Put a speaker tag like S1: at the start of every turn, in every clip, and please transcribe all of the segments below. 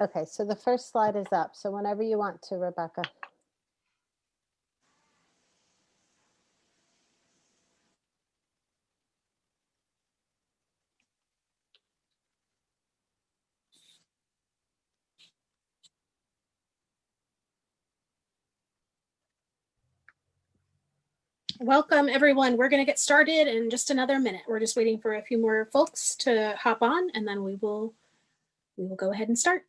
S1: Okay, so the first slide is up. So whenever you want to, Rebecca.
S2: Welcome, everyone. We're going to get started in just another minute. We're just waiting for a few more folks to hop on, and then we will go ahead and start.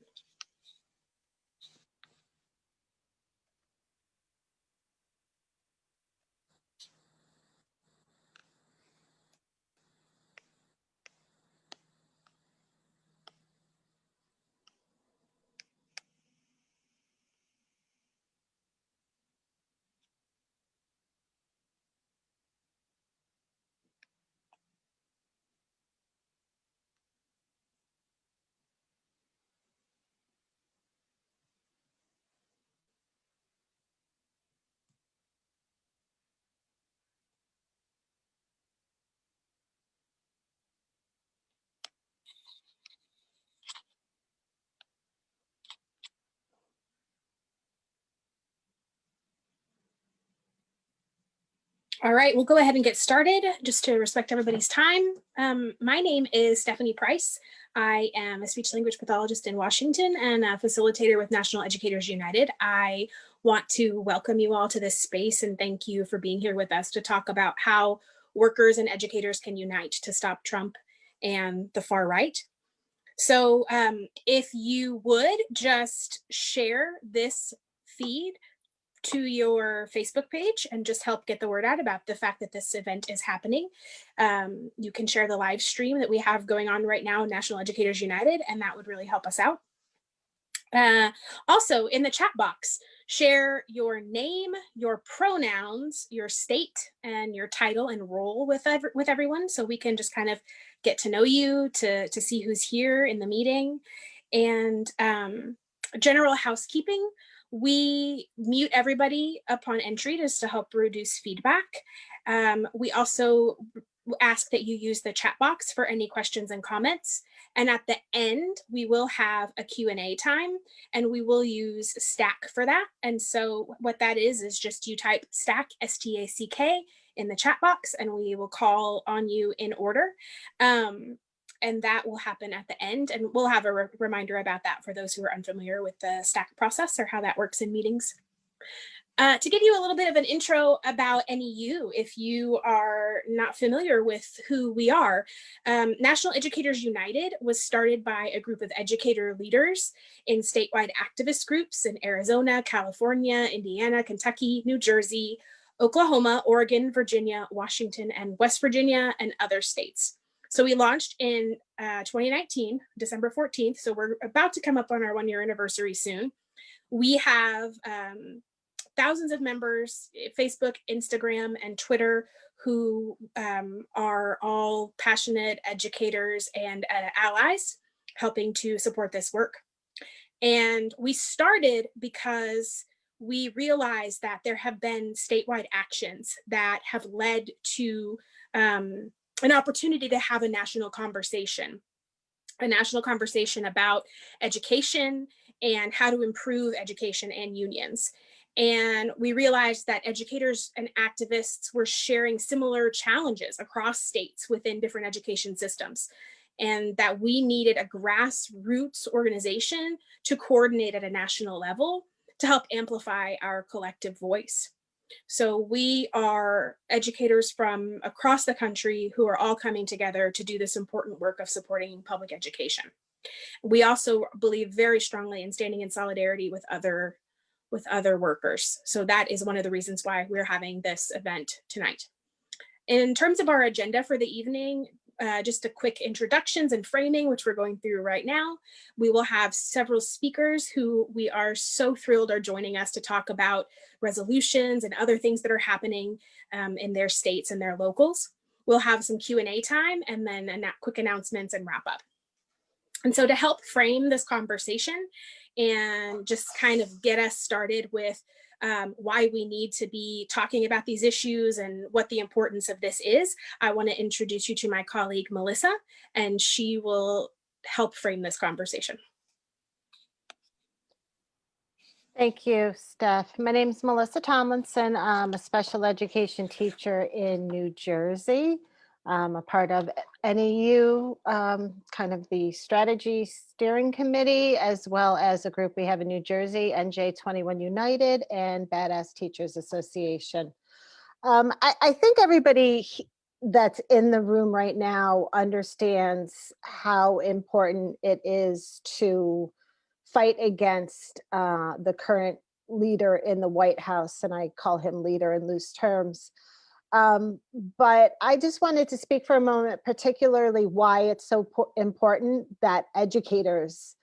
S2: All right, we'll go ahead and get started just to respect everybody's time. My name is Stephanie Price. I am a speech language pathologist in Washington and a facilitator with National Educators United. I want to welcome you all to this space and thank you for being here with us to talk about how workers and educators can unite to stop Trump and the far right. So if you would just share this feed to your Facebook page and just help get the word out about the fact that this event is happening. You can share the live stream that we have going on right now, National Educators United, and that would really help us out. Also, in the chat box, share your name, your pronouns, your state, and your title and role with everyone, so we can just kind of get to know you, to see who's here in the meeting. And general housekeeping, we mute everybody upon entry just to help reduce feedback. We also ask that you use the chat box for any questions and comments. And at the end, we will have a Q&A time, and we will use Stack for that. And so what that is just you type Stack, S-T-A-C-K, in the chat box, and we will call on you in order. And that will happen at the end. And we'll have a reminder about that for those who are unfamiliar with the Stack process or how that works in meetings. To give you a little bit of an intro about NEU, if you are not familiar with who we are, National Educators United was started by a group of educator leaders in statewide activist groups in Arizona, California, Indiana, Kentucky, New Jersey, Oklahoma, Oregon, Virginia, Washington, and West Virginia, and other states. So we launched in 2019, December 14th. So we're about to come up on our 1-year anniversary soon. We have thousands of members, Facebook, Instagram, and Twitter, who are all passionate educators and allies helping to support this work. And we started because we realized that there have been statewide actions that have led to an opportunity to have a national conversation about education and how to improve education and unions. And we realized that educators and activists were sharing similar challenges across states within different education systems, and that we needed a grassroots organization to coordinate at a national level to help amplify our collective voice. So we are educators from across the country who are all coming together to do this important work of supporting public education. We also believe very strongly in standing in solidarity with other workers. So that is one of the reasons why we're having this event tonight. In terms of our agenda for the evening, just a quick introductions and framing, which we're going through right now. We will have several speakers who we are so thrilled are joining us to talk about resolutions and other things that are happening in their states and their locals. We'll have some Q&A time and then quick announcements and wrap up. And so to help frame this conversation and just kind of get us started with why we need to be talking about these issues and what the importance of this is, I want to introduce you to my colleague, Melissa, and she will help frame this conversation.
S1: Thank you, Steph. My name is Melissa Tomlinson. I'm a special education teacher in New Jersey. I'm a part of NEU, kind of the strategy steering committee, as well as a group we have in New Jersey, NJ21 United and Badass Teachers Association. I think everybody that's in the room right now understands how important it is to fight against the current leader in the White House, and I call him leader in loose terms. But I just wanted to speak for a moment, particularly why it's so important that educators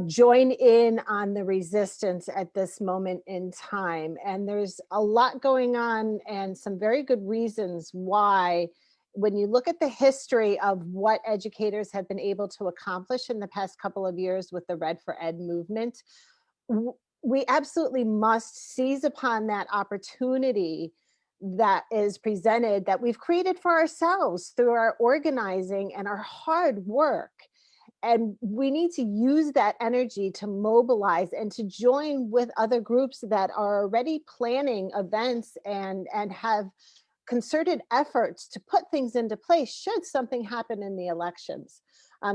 S1: join in on the resistance at this moment in time. And there's a lot going on and some very good reasons why, when you look at the history of what educators have been able to accomplish in the past couple of years with the Red for Ed movement, we absolutely must seize upon that opportunity that is presented, that we've created for ourselves through our organizing and our hard work. And we need to use that energy to mobilize and to join with other groups that are already planning events and have concerted efforts to put things into place should something happen in the elections.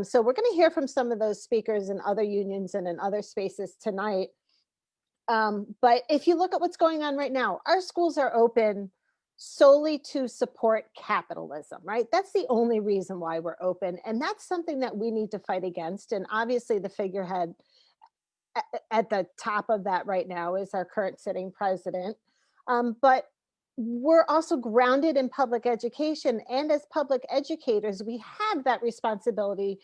S1: So we're going to hear from some of those speakers in other unions and in other spaces tonight. But if you look at what's going on right now, our schools are open solely to support capitalism, right? That's the only reason why we're open. And that's something that we need to fight against. And obviously the figurehead at the top of that right now is our current sitting president. But we're also grounded in public education. And as public educators, we have that responsibility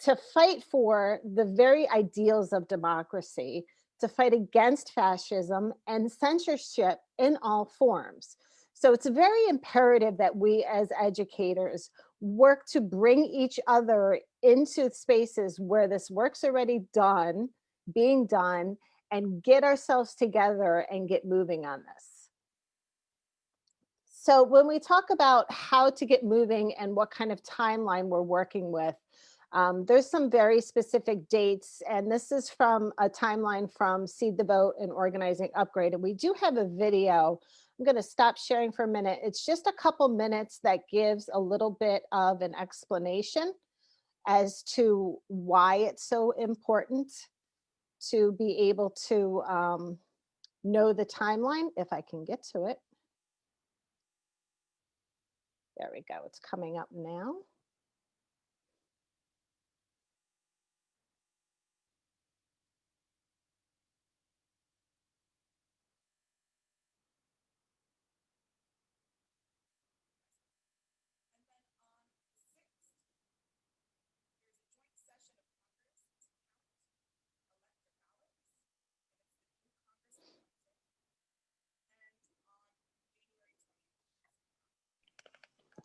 S1: to fight for the very ideals of democracy, to fight against fascism and censorship in all forms. So it's very imperative that we as educators work to bring each other into spaces where this work's already done, being done, and get ourselves together and get moving on this. So when we talk about how to get moving and what kind of timeline we're working with, there's some very specific dates, and this is from a timeline from Seed the Vote and Organizing Upgrade. And we do have a video. I'm going to stop sharing for a minute. It's just a couple minutes that gives a little bit of an explanation as to why it's so important to be able to know the timeline, if I can get to it. There we go. It's coming up now.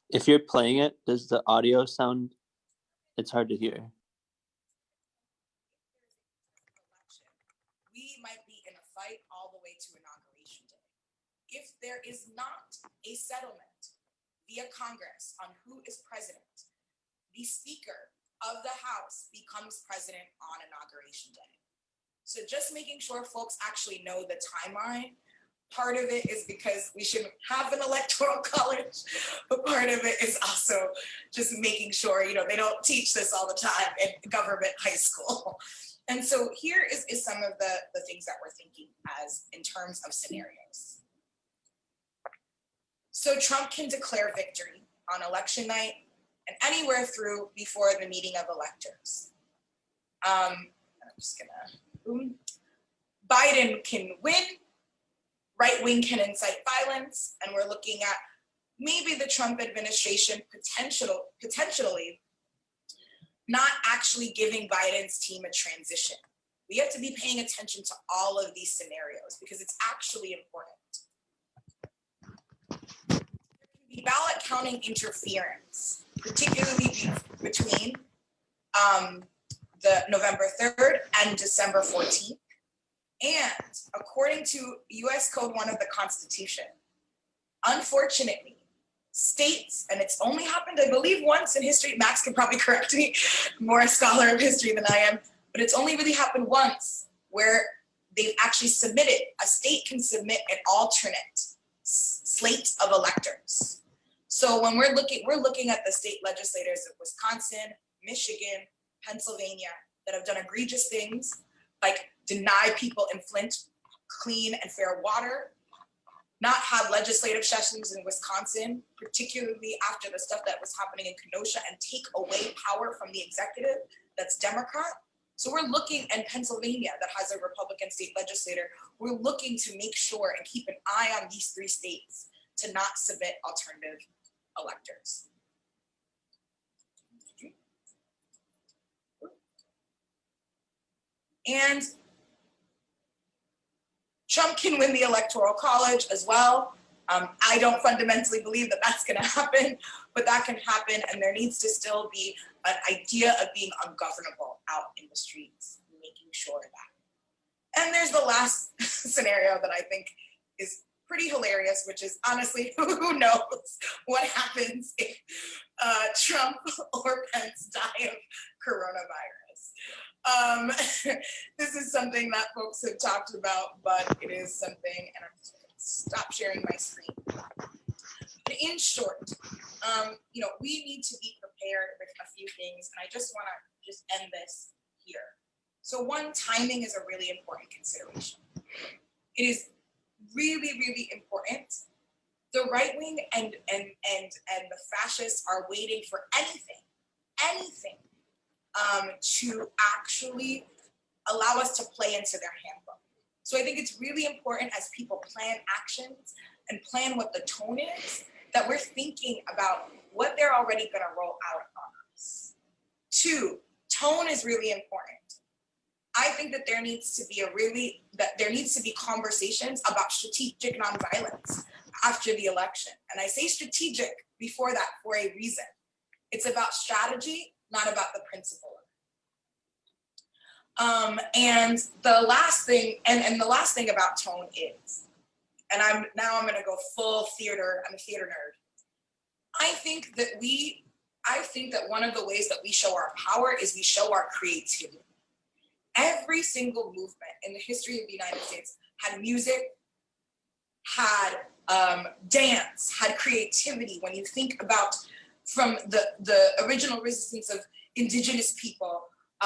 S3: If you're playing it, does the audio sound? It's hard to hear.
S4: We might be in a fight all the way to Inauguration Day. If there is not a settlement via Congress on who is president, the Speaker of the House becomes president on Inauguration Day. So just making sure folks actually know the timeline. Part of it is because we shouldn't have an electoral college, but part of it is also just making sure, they don't teach this all the time in government high school. And so here is some of the things that we're thinking as in terms of scenarios. So Trump can declare victory on election night and anywhere through before the meeting of electors. I'm just gonna, Biden can win, right wing can incite violence, and we're looking at maybe the Trump administration potentially not actually giving Biden's team a transition. We have to be paying attention to all of these scenarios because it's actually important. There can be ballot counting interference, particularly between the November 3rd and December 14th. And according to US Code 1 of the Constitution, unfortunately, states, and it's only happened, I believe, once in history, Max can probably correct me, more a scholar of history than I am, but it's only really happened once, where they've actually submitted, a state can submit an alternate slate of electors. So when we're looking at the state legislators of Wisconsin, Michigan, Pennsylvania that have done egregious things like deny people in Flint clean and fair water, not have legislative sessions in Wisconsin, particularly after the stuff that was happening in Kenosha, and take away power from the executive that's Democrat. So we're looking, and Pennsylvania that has a Republican state legislator, we're looking to make sure and keep an eye on these 3 states to not submit alternative electors. And Trump can win the Electoral College as well. I don't fundamentally believe that that's going to happen, but that can happen, and there needs to still be an idea of being ungovernable out in the streets, making sure that. And there's the last scenario that I think is pretty hilarious, which is honestly, who knows what happens if Trump or Pence die of coronavirus. This is something that folks have talked about, but it is something, and I'm just gonna stop sharing my screen. But in short, we need to be prepared with a few things, and I just want to just end this here. So one, timing is a really important consideration. It is really, really important. The right wing and the fascists are waiting for anything to actually allow us to play into their handbook. So I think it's really important as people plan actions and plan what the tone is, that we're thinking about what they're already going to roll out on us. 2, tone is really important. I think that there needs to be conversations about strategic nonviolence after the election. And I say strategic before that for a reason. It's about strategy, not about the principle. And the last thing, and the last thing about tone is, and I'm going to go full theater. I'm a theater nerd. I think that one of the ways that we show our power is we show our creativity. Every single movement in the history of the United States had music, had dance, had creativity. When you think about from the original resistance of indigenous people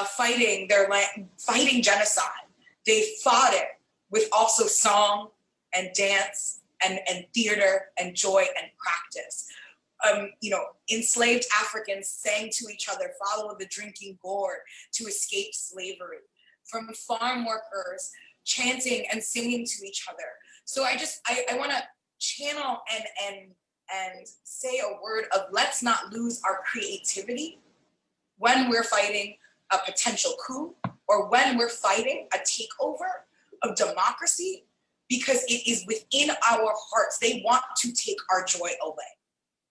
S4: fighting their land, fighting genocide, they fought it with also song and dance and theater and joy and practice. Enslaved Africans sang to each other, follow the drinking gourd to escape slavery. From farm workers chanting and singing to each other. So I want to channel and say a word of let's not lose our creativity when we're fighting a potential coup or when we're fighting a takeover of democracy, because it is within our hearts. They want to take our joy away.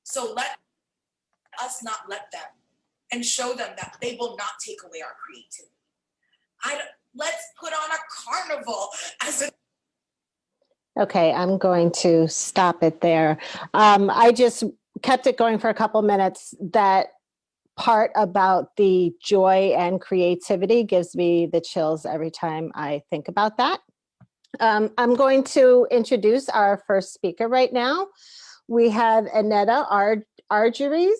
S4: So let us not let them, and show them that they will not take away our creativity. Let's put on a carnival as a.
S1: Okay, I'm going to stop it there. I just kept it going for a couple minutes. That part about the joy and creativity gives me the chills every time I think about that. I'm going to introduce our first speaker right now. We have Annetta Argyries.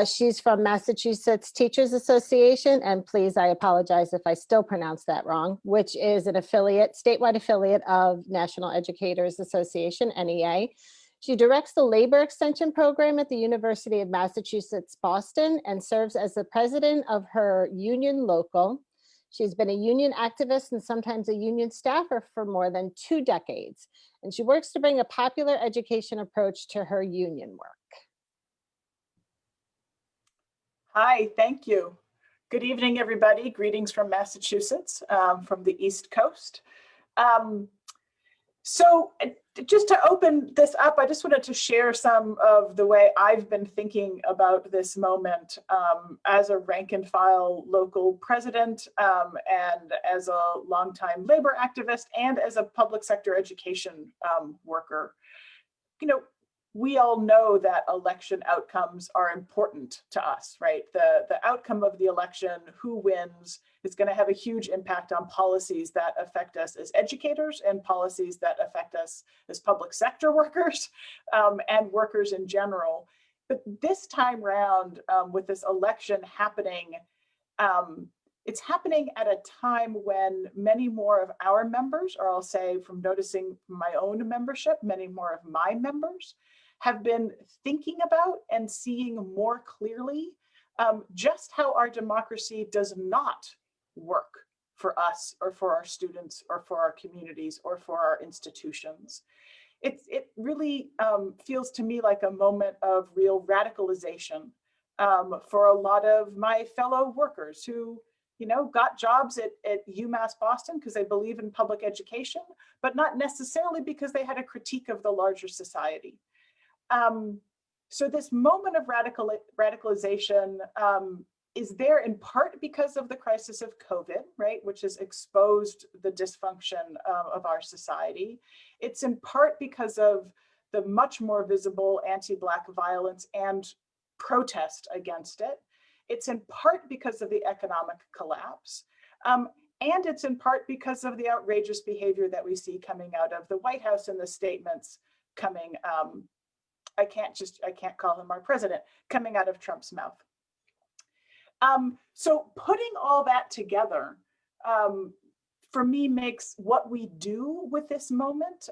S1: She's from Massachusetts Teachers Association, and please, I apologize if I still pronounce that wrong, which is an affiliate, statewide affiliate of National Educators Association, NEA. She directs the Labor Extension Program at the University of Massachusetts, Boston, and serves as the president of her union local. She's been a union activist and sometimes a union staffer for more than 2 decades, and she works to bring a popular education approach to her union work.
S5: Hi, thank you. Good evening, everybody. Greetings from Massachusetts, from the East Coast. So just to open this up, I just wanted to share some of the way I've been thinking about this moment as a rank and file local president and as a longtime labor activist and as a public sector education worker. we all know that election outcomes are important to us, right? The outcome of the election, who wins, is going to have a huge impact on policies that affect us as educators and policies that affect us as public sector workers and workers in general. But this time round, with this election happening, it's happening at a time when many more of our members, or I'll say from noticing my own membership, many more of my members have been thinking about and seeing more clearly just how our democracy does not work for us or for our students or for our communities or for our institutions. It really feels to me like a moment of real radicalization for a lot of my fellow workers who, you know, got jobs at UMass Boston because they believe in public education, but not necessarily because they had a critique of the larger society. So this moment of radicalization is there in part because of the crisis of COVID, right, which has exposed the dysfunction of our society. It's in part because of the much more visible anti-Black violence and protest against it. It's in part because of the economic collapse. And it's in part because of the outrageous behavior that we see coming out of the White House and the statements coming, I can't call him our president, coming out of Trump's mouth. So putting all that together, for me, makes what we do with this moment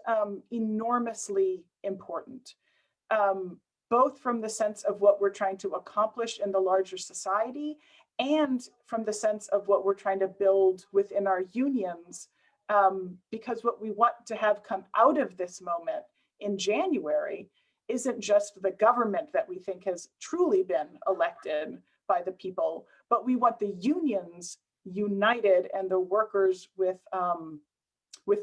S5: enormously important, both from the sense of what we're trying to accomplish in the larger society and from the sense of what we're trying to build within our unions, because what we want to have come out of this moment in January isn't just the government that we think has truly been elected by the people, but we want the unions united and the workers with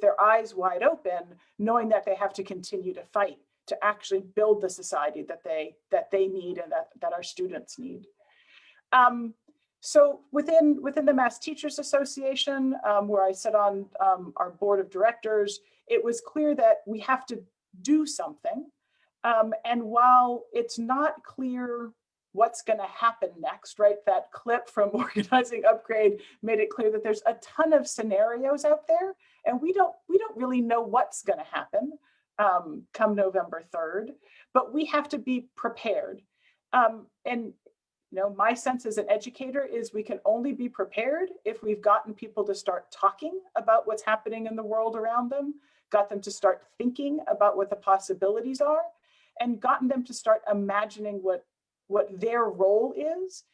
S5: their eyes wide open, knowing that they have to continue to fight to actually build the society that they need and that our students need. So within the Mass Teachers Association, where I sit on our board of directors, it was clear that we have to do something. And while it's not clear what's going to happen next, right? That clip from Organizing Upgrade made it clear that there's a ton of scenarios out there, and we don't really know what's going to happen come November 3rd, but we have to be prepared. And you know, my sense as an educator is we can only be prepared if we've gotten people to start talking about what's happening in the world around them, got them to start thinking about what the possibilities are, and gotten them to start imagining what their role is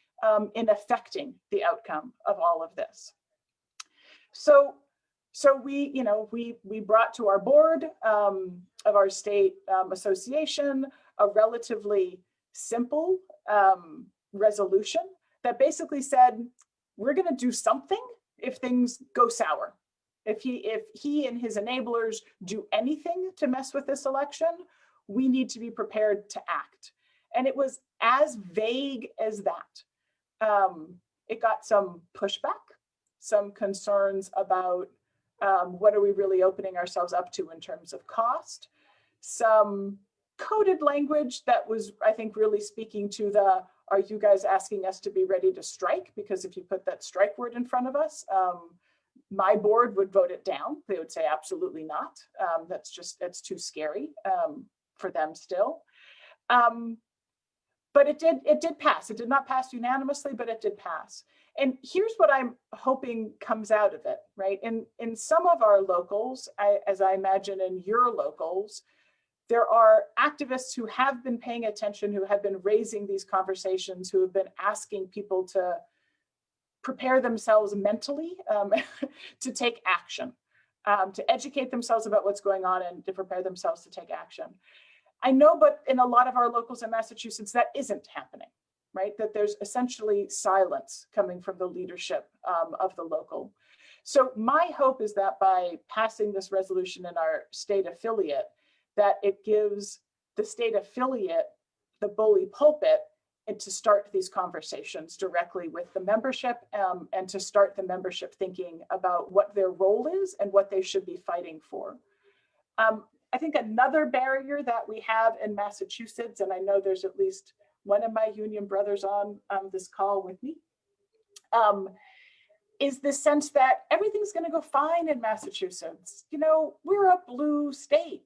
S5: in affecting the outcome of all of this. So we brought to our board of our state association a relatively simple resolution that basically said, we're going to do something if things go sour. If he and his enablers do anything to mess with this election, we need to be prepared to act. And it was as vague as that. It got some pushback, some concerns about what are we really opening ourselves up to in terms of cost, some coded language that was, I think, really speaking to the, are you guys asking us to be ready to strike? Because if you put that strike word in front of us, my board would vote it down. They would say, absolutely not. That's too scary for them still. But it did pass. It did not pass unanimously, but it did pass. And here's what I'm hoping comes out of it, right? In some of our locals, as I imagine in your locals, there are activists who have been paying attention, who have been raising these conversations, who have been asking people to prepare themselves mentally to take action, to educate themselves about what's going on and to prepare themselves to take action. I know, but in a lot of our locals in Massachusetts, that isn't happening, right? That there's essentially silence coming from the leadership of the local. So my hope is that by passing this resolution in our state affiliate, that it gives the state affiliate the bully pulpit and to start these conversations directly with the membership and to start the membership thinking about what their role is and what they should be fighting for. I think another barrier that we have in Massachusetts, and I know there's at least one of my union brothers on this call with me, is the sense that everything's going to go fine in Massachusetts. You know, we're a blue state.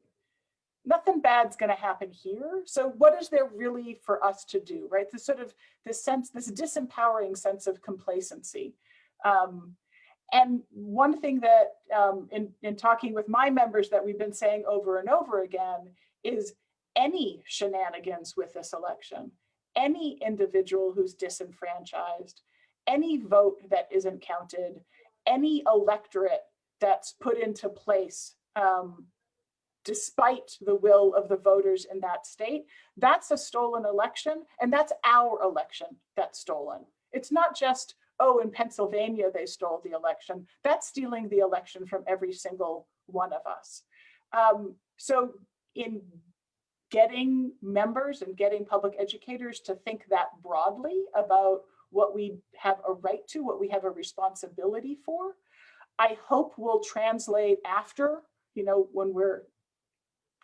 S5: Nothing bad's going to happen here. So what is there really for us to do, right? This sort of this sense, this disempowering sense of complacency. And one thing that in talking with my members that we've been saying over and over again is any shenanigans with this election, any individual who's disenfranchised, any vote that isn't counted, any electorate that's put into place despite the will of the voters in that state, that's a stolen election, and that's our election that's stolen. It's not just, oh, in Pennsylvania, they stole the election. That's stealing the election from every single one of us. So in getting members and getting public educators to think that broadly about what we have a right to, what we have a responsibility for, I hope will translate after, you know, when we're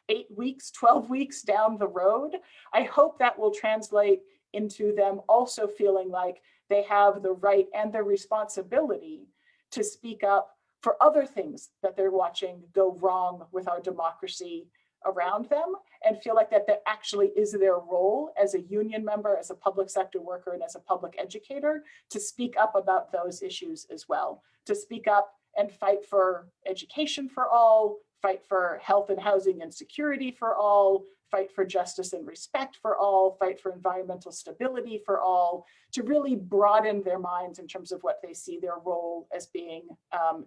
S5: 8 weeks, 12 weeks down the road, I hope that will translate into them also feeling like they have the right and the responsibility to speak up for other things that they're watching go wrong with our democracy around them, and feel like that actually is their role as a union member, as a public sector worker, and as a public educator to speak up about those issues as well, to speak up and fight for education for all, fight for health and housing and security for all, fight for justice and respect for all, fight for environmental stability for all, to really broaden their minds in terms of what they see their role as being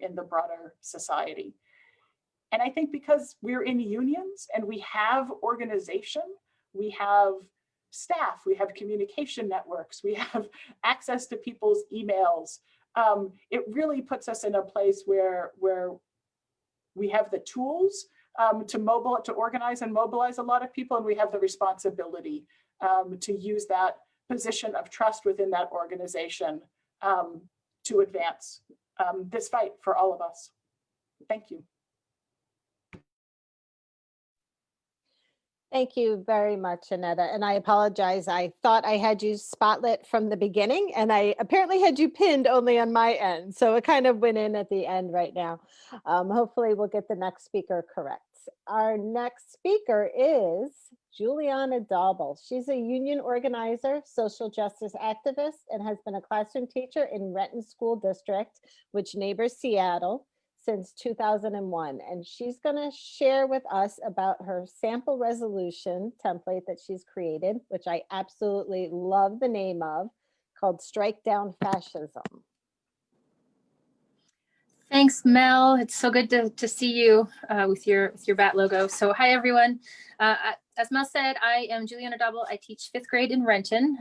S5: in the broader society. And I think because we're in unions and we have organization, we have staff, we have communication networks, we have access to people's emails, it really puts us in a place where we have the tools to organize and mobilize a lot of people, and we have the responsibility to use that position of trust within that organization to advance this fight for all of us. Thank you.
S1: Thank you very much, Annetta. And I apologize. I thought I had you spotlit from the beginning, and I apparently had you pinned only on my end. So it kind of went in at the end right now. Hopefully we'll get the next speaker correct. Our next speaker is Juliana Daubel. She's a union organizer, social justice activist, and has been a classroom teacher in Renton School District, which neighbors Seattle, since 2001. And she's going to share with us about her sample resolution template that she's created, which I absolutely love the name of, called Strike Down Fascism.
S6: Thanks, Mel. It's so good to see you with your bat logo. So hi, everyone. As Mel said, I am Juliana Daubel. I teach 5th grade in Renton.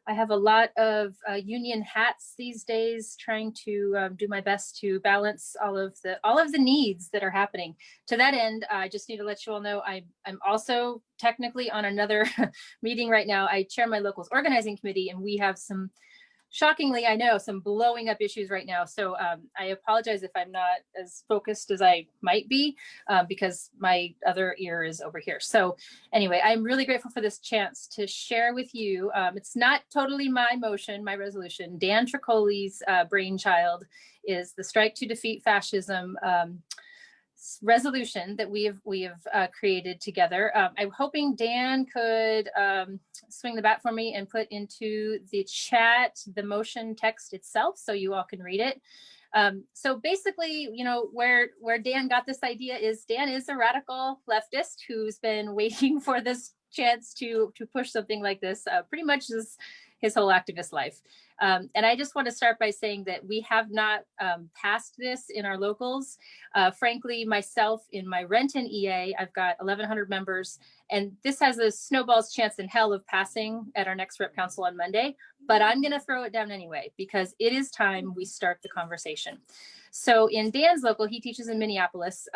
S6: I have a lot of union hats these days, trying to do my best to balance all of the needs that are happening. To that end, I just need to let you all know I'm also technically on another meeting right now. I chair my locals organizing committee, and we have some, shockingly, I know, some blowing up issues right now. So I apologize if I'm not as focused as I might be because my other ear is over here. So anyway, I'm really grateful for this chance to share with you. It's not totally my motion, my resolution. Dan Tricoli's brainchild is the Strike to Defeat Fascism resolution that we have created together. I'm hoping Dan could swing the bat for me and put into the chat the motion text itself so you all can read it. So basically, you know, where Dan got this idea is Dan is a radical leftist who's been waiting for this chance to push something like this pretty much his whole activist life. And I just want to start by saying that we have not passed this in our locals. Frankly, myself in my Renton EA, I've got 1,100 members, and this has a snowball's chance in hell of passing at our next rep council on Monday, but I'm going to throw it down anyway, because it is time we start the conversation. So in Dan's local, he teaches in Minneapolis.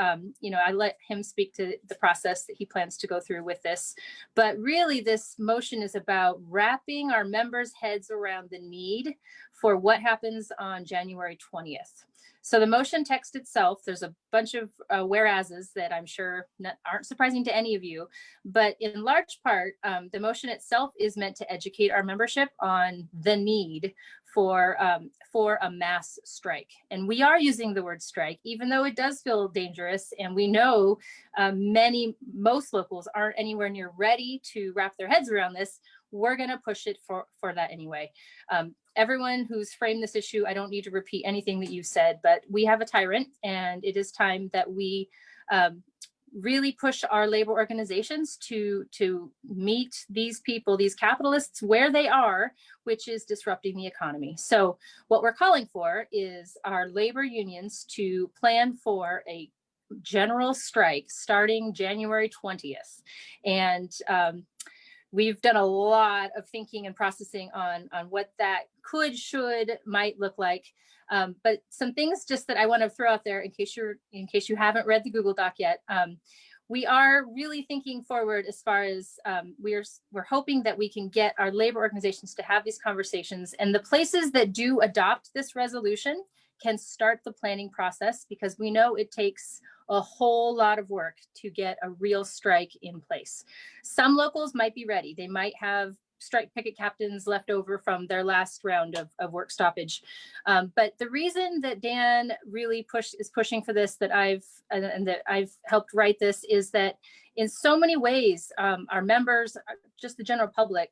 S6: You know, I let him speak to the process that he plans to go through with this. But really, this motion is about wrapping our members' heads around the need need for what happens on January 20th. So the motion text itself, there's a bunch of whereases that I'm sure aren't surprising to any of you, but in large part, the motion itself is meant to educate our membership on the need for a mass strike. And we are using the word strike, even though it does feel dangerous. And we know most locals aren't anywhere near ready to wrap their heads around this. We're going to push it for that anyway. Everyone who's framed this issue, I don't need to repeat anything that you said, but we have a tyrant, and it is time that we really push our labor organizations to meet these people, these capitalists, where they are, which is disrupting the economy. So what we're calling for is our labor unions to plan for a general strike starting January 20th. And we've done a lot of thinking and processing on what that might look like. But some things just that I want to throw out there in case you haven't read the Google Doc yet. We are really thinking forward as far as we're hoping that we can get our labor organizations to have these conversations, and the places that do adopt this resolution can start the planning process, because we know it takes a whole lot of work to get a real strike in place. Some locals might be ready. They might have strike picket captains left over from their last round of work stoppage. But the reason that Dan really is pushing for this, that I've helped write this, is that in so many ways, our members, just the general public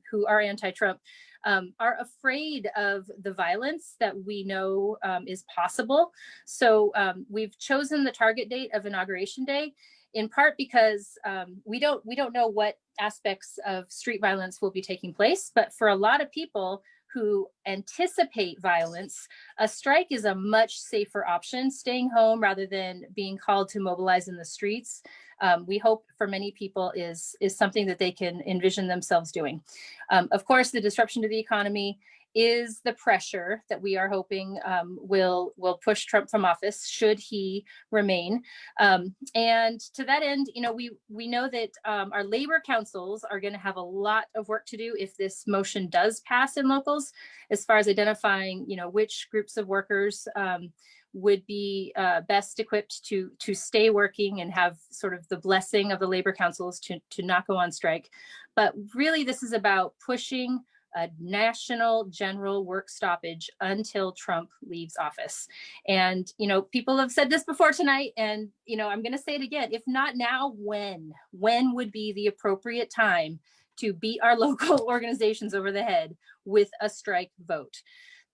S6: who are anti-Trump, are afraid of the violence that we know is possible. So we've chosen the target date of Inauguration Day, in part because we don't know what aspects of street violence will be taking place, but for a lot of people who anticipate violence, a strike is a much safer option, staying home rather than being called to mobilize in the streets. We hope for many people is something that they can envision themselves doing. Of course, the disruption to the economy is the pressure that we are hoping will push Trump from office should he remain. And to that end, we know that our labor councils are going to have a lot of work to do if this motion does pass in locals, as far as identifying which groups of workers would be best equipped to stay working and have sort of the blessing of the labor councils to not go on strike. But really, this is about pushing a national general work stoppage until Trump leaves office. And, people have said this before tonight, and, I'm going to say it again. If not now, when would be the appropriate time to beat our local organizations over the head with a strike vote?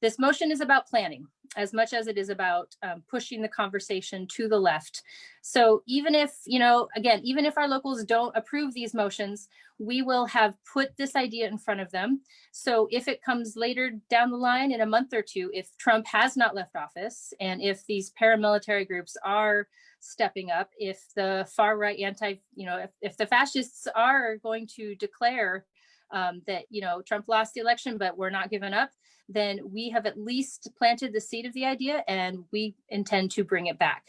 S6: This motion is about planning as much as it is about pushing the conversation to the left. So even if, even if our locals don't approve these motions, we will have put this idea in front of them. So if it comes later down the line in a month or two, if Trump has not left office, and if these paramilitary groups are stepping up, if the far right if the fascists are going to declare that, Trump lost the election, but we're not giving up, then we have at least planted the seed of the idea, and we intend to bring it back.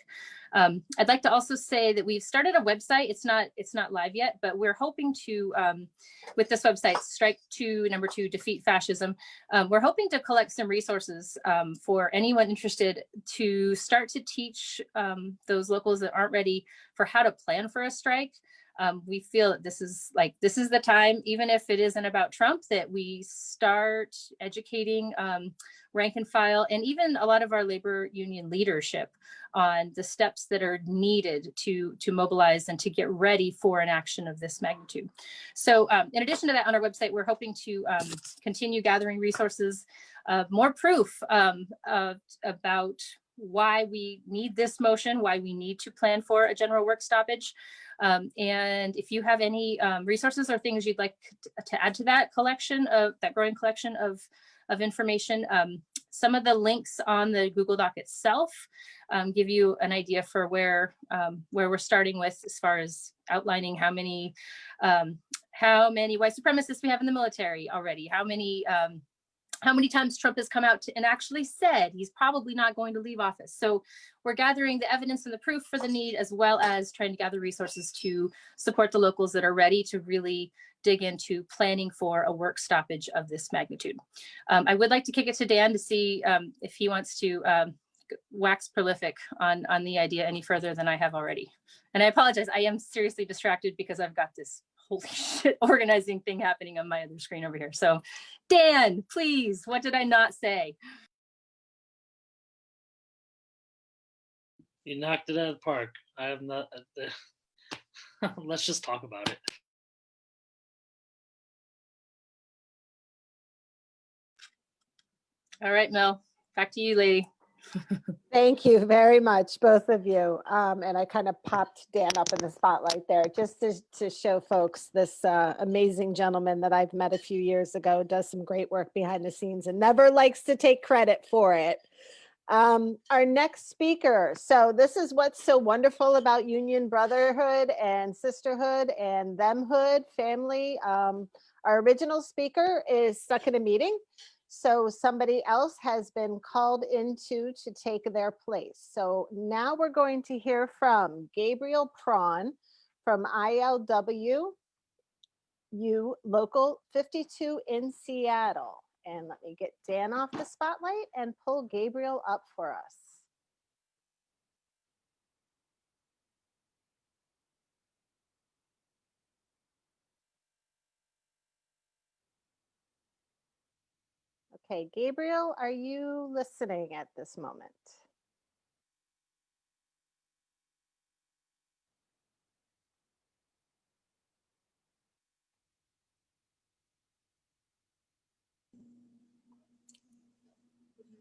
S6: I'd like to also say that we've started a website. It's not live yet, but we're hoping to, with this website, Strike 2, number 2, Defeat Fascism, we're hoping to collect some resources for anyone interested to start to teach those locals that aren't ready for how to plan for a strike. We feel that this is the time, even if it isn't about Trump, that we start educating rank and file, and even a lot of our labor union leadership on the steps that are needed to mobilize and to get ready for an action of this magnitude. So in addition to that, on our website, we're hoping to continue gathering resources, more proof about why we need this motion, why we need to plan for a general work stoppage. And if you have any resources or things you'd like to add to that growing collection of information, some of the links on the Google Doc itself give you an idea for where we're starting with, as far as outlining how many white supremacists we have in the military already, how many how many times Trump has come out and actually said he's probably not going to leave office. So we're gathering the evidence and the proof for the need, as well as trying to gather resources to support the locals that are ready to really dig into planning for a work stoppage of this magnitude. I would like to kick it to Dan to see if he wants to wax prolific on the idea any further than I have already. And I apologize, I am seriously distracted because I've got this holy shit organizing thing happening on my other screen over here. So Dan, please, what did I not say?
S7: You knocked it out of the park. I have not. Let's just talk about it.
S6: All right, Mel, back to you, lady.
S1: Thank you very much, both of you. And I kind of popped Dan up in the spotlight there just to show folks this amazing gentleman that I've met a few years ago, does some great work behind the scenes and never likes to take credit for it. Our next speaker. So this is what's so wonderful about union brotherhood and sisterhood and themhood family. Our original speaker is stuck in a meeting. So somebody else has been called into to take their place. So now we're going to hear from Gabriel Prawn from ILWU Local 52 in Seattle. And let me get Dan off the spotlight and pull Gabriel up for us. Okay, Gabriel, are you listening at this moment?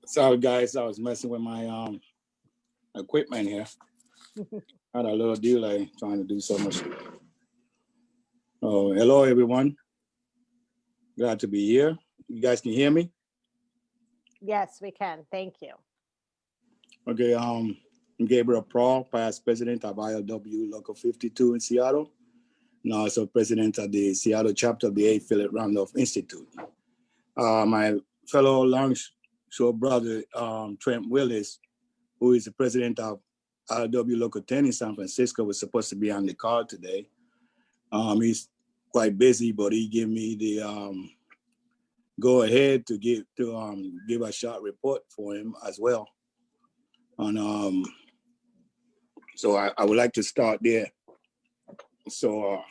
S8: Sorry, guys, I was messing with my equipment here. Had a little delay trying to do so much. Oh, hello, everyone. Glad to be here. You guys can hear me?
S1: Yes, we can. Thank you.
S8: Okay, I'm Gabriel Prawl, past president of ILW Local 52 in Seattle, and also president of the Seattle chapter of the A. Philip Randolph Institute. My fellow Longshore brother, Trent Willis, who is the president of ILW Local 10 in San Francisco, was supposed to be on the call today. He's quite busy, but he gave me the go ahead to give a short report for him as well. And so I would like to start there. So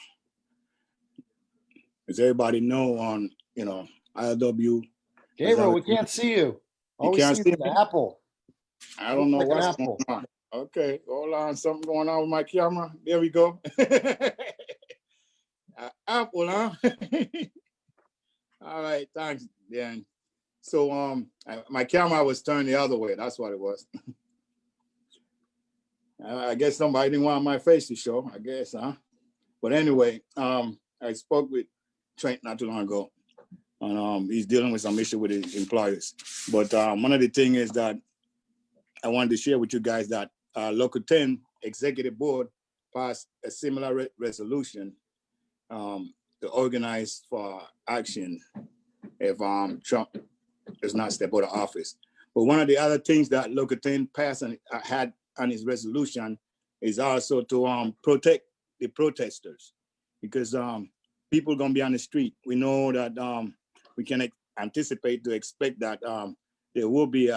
S8: as everybody know, on ILW.
S9: Gabriel, we can't see you. All we
S8: can't
S9: see
S8: see
S9: is an
S8: me?
S9: apple.
S8: I don't know
S9: Like an
S8: what's
S9: apple.
S8: going on. Okay, hold on, something going on with my camera. There we go. Apple, huh? All right, thanks, Dan. So my camera was turned the other way. That's what it was. I guess somebody didn't want my face to show, I guess, huh? But anyway, I spoke with Trent not too long ago, and he's dealing with some issue with his employers. But one of the things is that I wanted to share with you guys that Local 10 Executive Board passed a similar resolution to organize for action if Trump does not step out of office. But one of the other things that Local 10 passed and had on his resolution is also to protect the protesters, because people are gonna be on the street. We know that we can anticipate to expect that there will be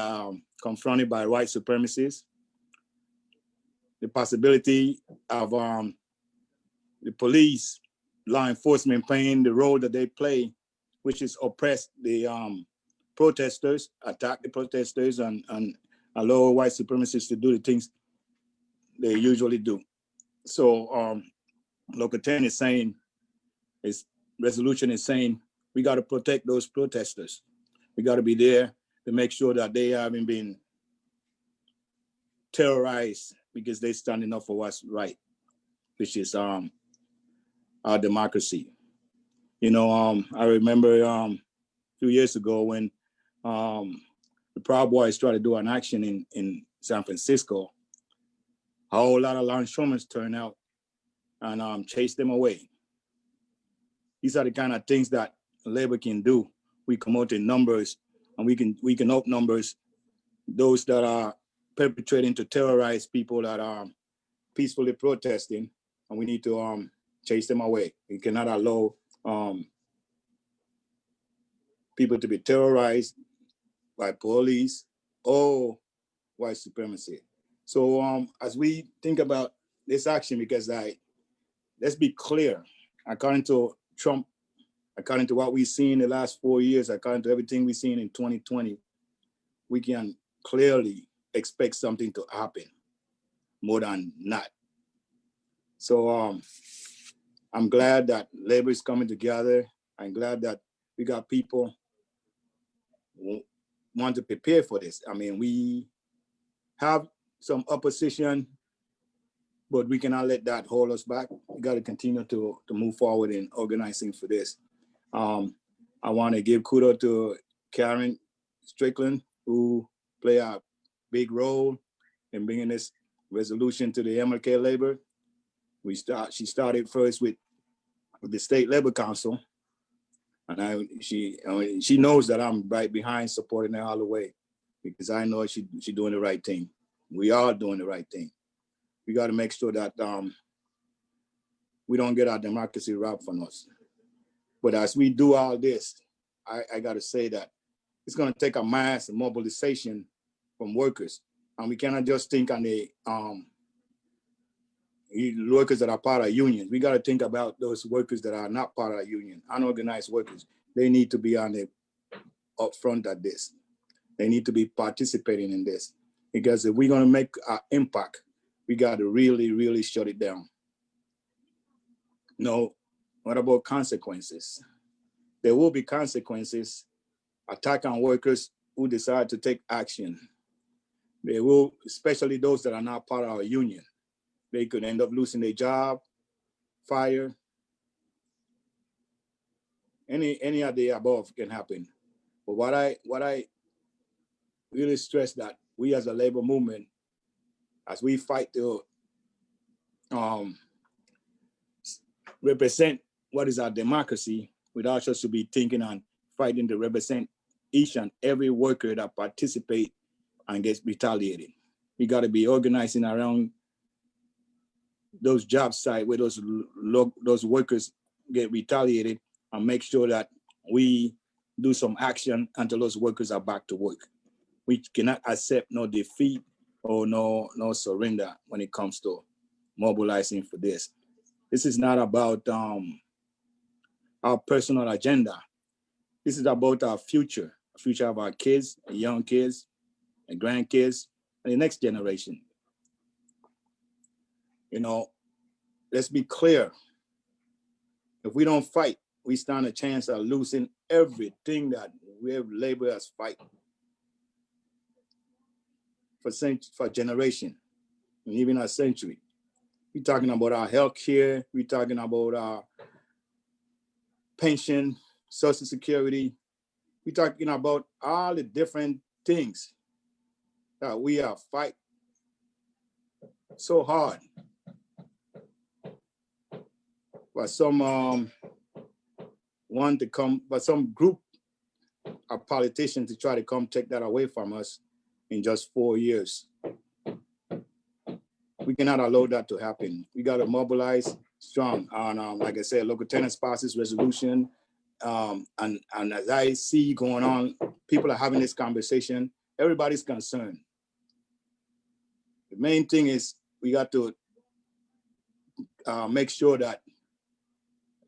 S8: confronted by white supremacists. The possibility of the police, law enforcement playing the role that they play, which is oppress the protesters, attack the protesters, and allow white supremacists to do the things they usually do. So Local 10 is saying, its resolution is saying, we got to protect those protesters. We got to be there to make sure that they haven't been terrorized because they're standing up for what's right, which is our democracy. I remember a few years ago when the Proud Boys tried to do an action in San Francisco, a whole lot of longshoremen turned out and chased them away. These are the kind of things that labor can do. We come out in numbers and we can up numbers those that are perpetrating to terrorize people that are peacefully protesting, and we need to chase them away. We cannot allow people to be terrorized by police or white supremacy. So as we think about this action, because let's be clear, according to Trump, according to what we've seen in the last 4 years, according to everything we've seen in 2020, we can clearly expect something to happen more than not. So I'm glad that labor is coming together. I'm glad that we got people who want to prepare for this. I mean, we have some opposition, but we cannot let that hold us back. We got to continue to move forward in organizing for this. I want to give kudos to Karen Strickland, who played a big role in bringing this resolution to the MLK labor. She started first with the State Labor Council, and she knows that I'm right behind supporting her all the way, because I know she's doing the right thing. We are doing the right thing. We got to make sure that we don't get our democracy robbed from us. But as we do all this, I got to say that it's going to take a mass mobilization from workers, and we cannot just think on the workers that are part of unions. We got to think about those workers that are not part of a union, unorganized workers. They need to be on the upfront at this. They need to be participating in this, because if we're going to make an impact, we got to really, really shut it down. No, what about consequences? There will be consequences. Attack on workers who decide to take action. They will, especially those that are not part of our union. They could end up losing their job, fire. Any of the above can happen. But what I really stress that we as a labor movement, as we fight to represent what is our democracy, without us to be thinking and fighting to represent each and every worker that participate and gets retaliated. We got to be organizing around those job sites where those workers get retaliated, and make sure that we do some action until those workers are back to work. We cannot accept no defeat or no surrender when it comes to mobilizing for this. This is not about our personal agenda. This is about our future of our kids, young kids, and grandkids, and the next generation. You know, let's be clear. If we don't fight, we stand a chance of losing everything that we have labor has fight for generation, and even a century. We're talking about our health care. We're talking about our pension, Social Security. We're talking about all the different things that we are fighting so hard. But some some group of politicians to try to come take that away from us in just 4 years. We cannot allow that to happen. We got to mobilize strong on, like I said, local tenant spouses resolution. And as I see going on, people are having this conversation. Everybody's concerned. The main thing is we got to make sure that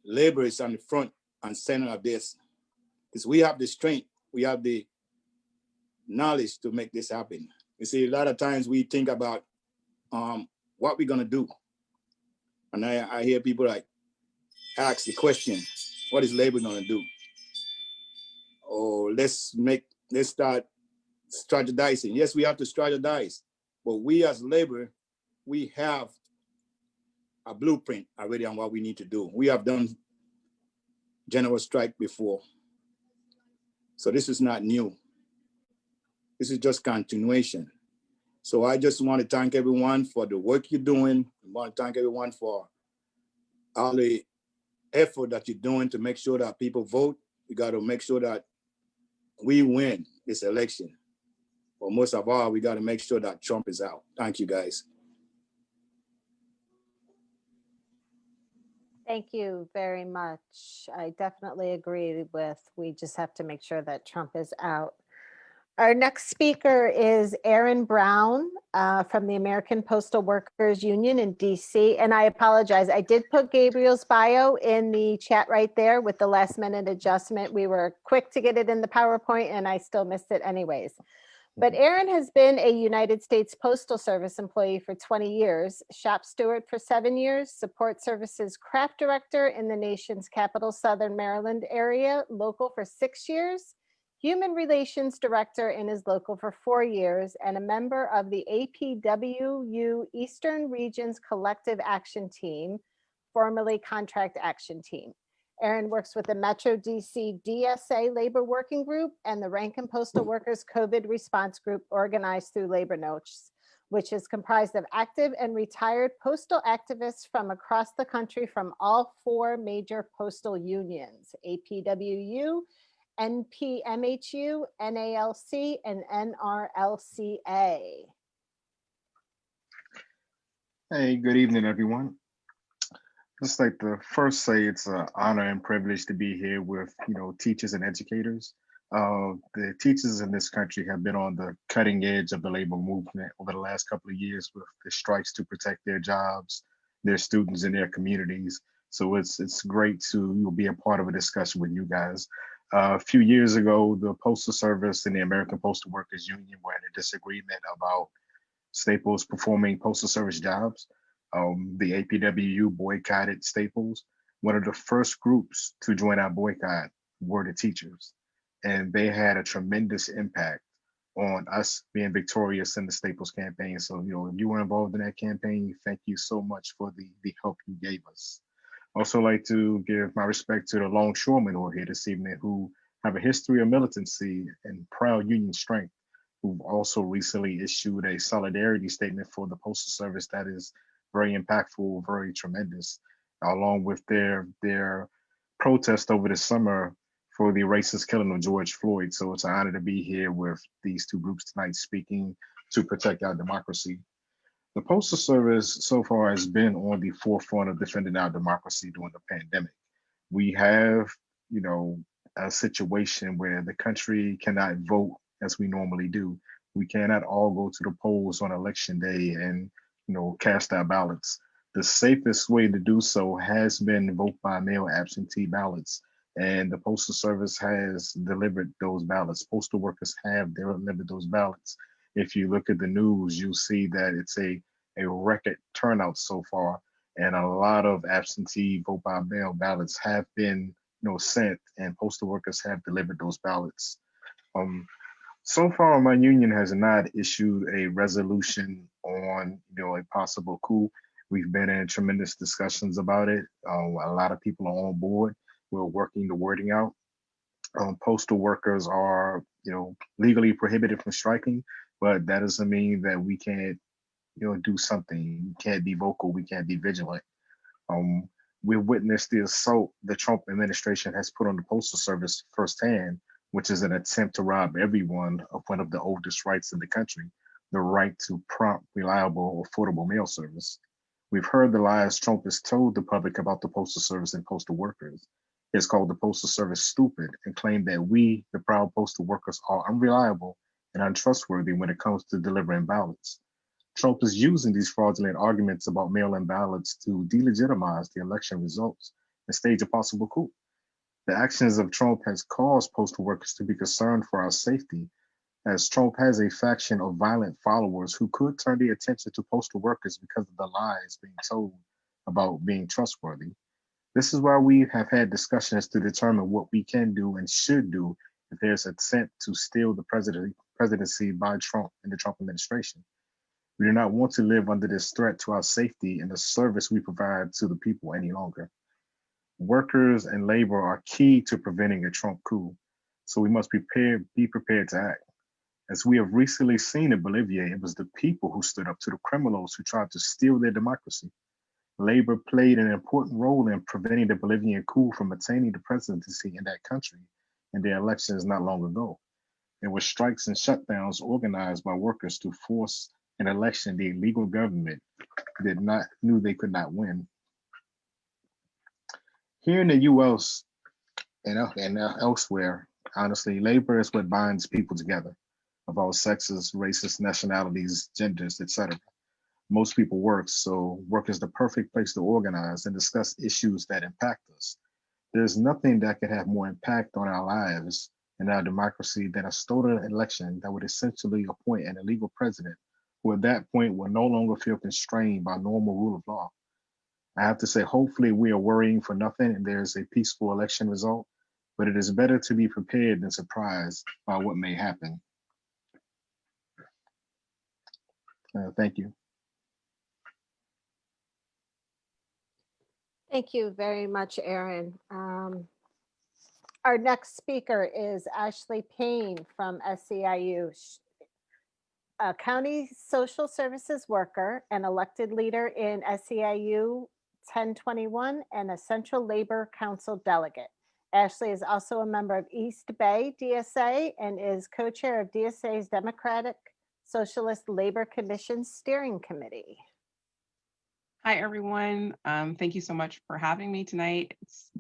S8: labor is on the front and center of this, because we have the strength, we have the knowledge to make this happen. You see, a lot of times we think about what we're gonna do, and I hear people like ask the question, what is labor gonna do? Or let's start strategizing. Yes, we have to strategize, but we as labor, we have a blueprint already on what we need to do. We have done general strike before. So this is not new. This is just continuation. So I just want to thank everyone for the work you're doing. I want to thank everyone for all the effort that you're doing to make sure that people vote. We got to make sure that we win this election. But most of all, we got to make sure that Trump is out. Thank you, guys.
S1: Thank you very much. I definitely agree with, we just have to make sure that Trump is out. Our next speaker is Aaron Brown from the American Postal Workers Union in DC. And I apologize, I did put Gabriel's bio in the chat right there with the last minute adjustment. We were quick to get it in the PowerPoint and I still missed it anyways. But Aaron has been a United States Postal Service employee for 20 years, shop steward for 7 years, support services craft director in the nation's capital, Southern Maryland area, local for 6 years, human relations director in his local for 4 years, and a member of the APWU Eastern Regions Collective Action Team, formerly Contract Action Team. Aaron works with the Metro DC DSA Labor Working Group and the Rankin Postal Workers COVID Response Group organized through Labor Notes, which is comprised of active and retired postal activists from across the country from all 4 major postal unions, APWU, NPMHU, NALC, and NRLCA.
S10: Hey, good evening, everyone. Just like to first say it's an honor and privilege to be here with, teachers and educators. The teachers in this country have been on the cutting edge of the labor movement over the last couple of years with the strikes to protect their jobs, their students, and their communities. So it's great to be a part of a discussion with you guys. A few years ago, the Postal Service and the American Postal Workers Union were in a disagreement about Staples performing postal service jobs. The APWU boycotted Staples. One of the first groups to join our boycott were the teachers, and they had a tremendous impact on us being victorious in the Staples campaign. So, if you were involved in that campaign, thank you so much for the help you gave us. Also like to give my respect to the longshoremen who are here this evening, who have a history of militancy and proud union strength, who've also recently issued a solidarity statement for the Postal Service that is very impactful, very tremendous, along with their protest over the summer for the racist killing of George Floyd. So it's an honor to be here with these 2 groups tonight speaking to protect our democracy. The Postal Service so far has been on the forefront of defending our democracy during the pandemic. We have, a situation where the country cannot vote as we normally do. We cannot all go to the polls on election day and, cast our ballots. The safest way to do so has been vote by mail absentee ballots. And the Postal Service has delivered those ballots. Postal workers have delivered those ballots. If you look at the news, you'll see that it's a record turnout so far. And a lot of absentee vote by mail ballots have been sent, and postal workers have delivered those ballots. So far, my union has not issued a resolution on a possible coup. We've been in tremendous discussions about it. A lot of people are on board. We're working the wording out. Postal workers are legally prohibited from striking, but that doesn't mean that we can't do something. We can't be vocal. We can't be vigilant. We've witnessed the assault the Trump administration has put on the Postal Service firsthand, which is an attempt to rob everyone of one of the oldest rights in the country, the right to prompt, reliable, affordable mail service. We've heard the lies Trump has told the public about the Postal Service and postal workers. He has called the Postal Service stupid and claimed that we, the proud postal workers, are unreliable and untrustworthy when it comes to delivering ballots. Trump is using these fraudulent arguments about mail-in ballots to delegitimize the election results and stage a possible coup. The actions of Trump has caused postal workers to be concerned for our safety, as Trump has a faction of violent followers who could turn their attention to postal workers because of the lies being told about being trustworthy. This is why we have had discussions to determine what we can do and should do if there's an attempt to steal the presidency by Trump and the Trump administration. We do not want to live under this threat to our safety and the service we provide to the people any longer. Workers and labor are key to preventing a Trump coup, so we must be prepared to act. As we have recently seen in Bolivia, it was the people who stood up to the criminals who tried to steal their democracy. Labor played an important role in preventing the Bolivian coup from attaining the presidency in that country in their elections not long ago. It was strikes and shutdowns organized by workers to force an election the illegal government knew they could not win. Here in the U.S. and elsewhere, honestly, labor is what binds people together of all sexes, races, nationalities, genders, etc. Most people work, so work is the perfect place to organize and discuss issues that impact us. There's nothing that could have more impact on our lives and our democracy than a stolen election that would essentially appoint an illegal president who at that point will no longer feel constrained by normal rule of law. I have to say, hopefully we are worrying for nothing and there's a peaceful election result, but it is better to be prepared than surprised by what may happen. Thank you.
S1: Thank you very much, Aaron. Our next speaker is Ashley Payne from SEIU, a county social services worker and elected leader in SEIU 1021 and a Central Labor Council delegate. Ashley is also a member of East Bay DSA and is co-chair of DSA's Democratic Socialist Labor Commission Steering Committee.
S11: Hi, everyone. Thank you so much for having me tonight. It's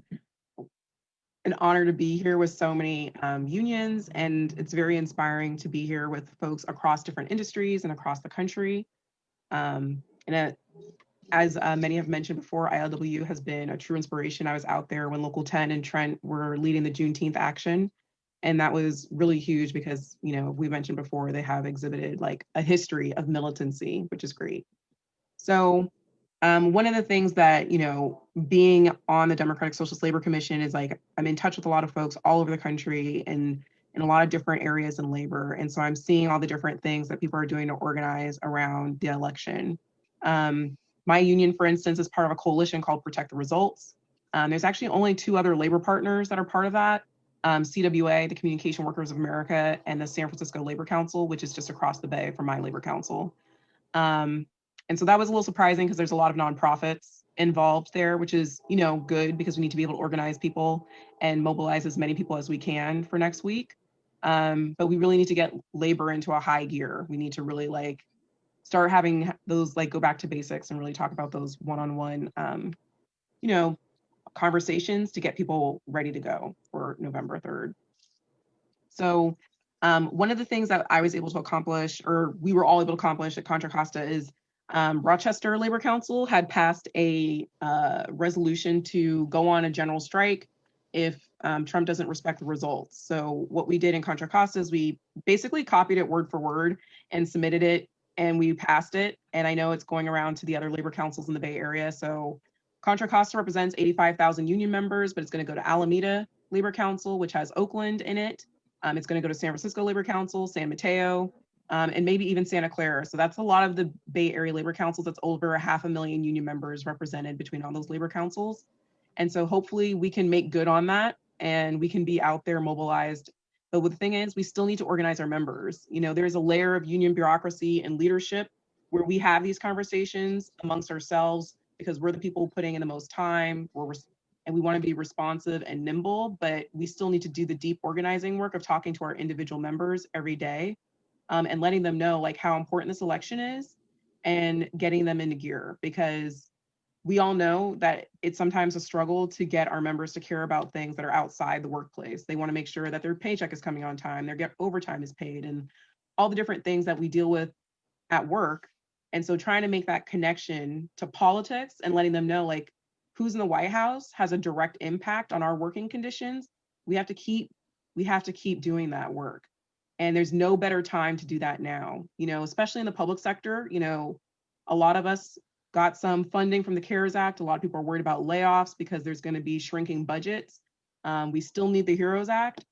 S11: an honor to be here with so many unions, and it's very inspiring to be here with folks across different industries and across the country. As many have mentioned before, ILW has been a true inspiration. I was out there when Local 10 and Trent were leading the Juneteenth action, and that was really huge because, you know, we mentioned before, they have exhibited like a history of militancy, which is great. So one of the things that, you know, being on the Democratic Socialist Labor Commission is like, I'm in touch with a lot of folks all over the country and in a lot of different areas in labor. And so I'm seeing all the different things that people are doing to organize around the election. My union, for instance, is part of a coalition called Protect the Results. There's actually only 2 other labor partners that are part of that. CWA, the Communication Workers of America, and the San Francisco Labor Council, which is just across the bay from my labor council. And so that was a little surprising because there's a lot of nonprofits involved there, which is, you know, good because we need to be able to organize people and mobilize as many people as we can for next week. But we really need to get labor into a high gear. We need to really like start having those like go back to basics and really talk about those one-on-one, you know, conversations to get people ready to go for November 3rd. So one of the things that I was able to accomplish, or we were all able to accomplish at Contra Costa, is Rochester Labor Council had passed a resolution to go on a general strike if Trump doesn't respect the results. So what we did in Contra Costa is we basically copied it word for word and submitted it, and we passed it. And I know it's going around to the other labor councils in the Bay Area. So Contra Costa represents 85,000 union members, but it's going to go to Alameda Labor Council, which has Oakland in it. It's going to go to San Francisco Labor Council, San Mateo, and maybe even Santa Clara. So that's a lot of the Bay Area labor councils. That's over 500,000 union members represented between all those labor councils. And so hopefully we can make good on that and we can be out there mobilized. But the thing is, we still need to organize our members. You know, there's a layer of union bureaucracy and leadership where we have these conversations amongst ourselves because we're the people putting in the most time, and we want to be responsive and nimble, but we still need to do the deep organizing work of talking to our individual members every day and letting them know like how important this election is and getting them into gear, because we all know that it's sometimes a struggle to get our members to care about things that are outside the workplace. They want to make sure that their paycheck is coming on time, their overtime is paid, and all the different things that we deal with at work. And so trying to make that connection to politics and letting them know like who's in the White House has a direct impact on our working conditions. We have to keep doing that work. And there's no better time to do that now, you know, especially in the public sector. You know, a lot of us got some funding from the CARES Act. A lot of people are worried about layoffs because there's going to be shrinking budgets. We still need the HEROES Act,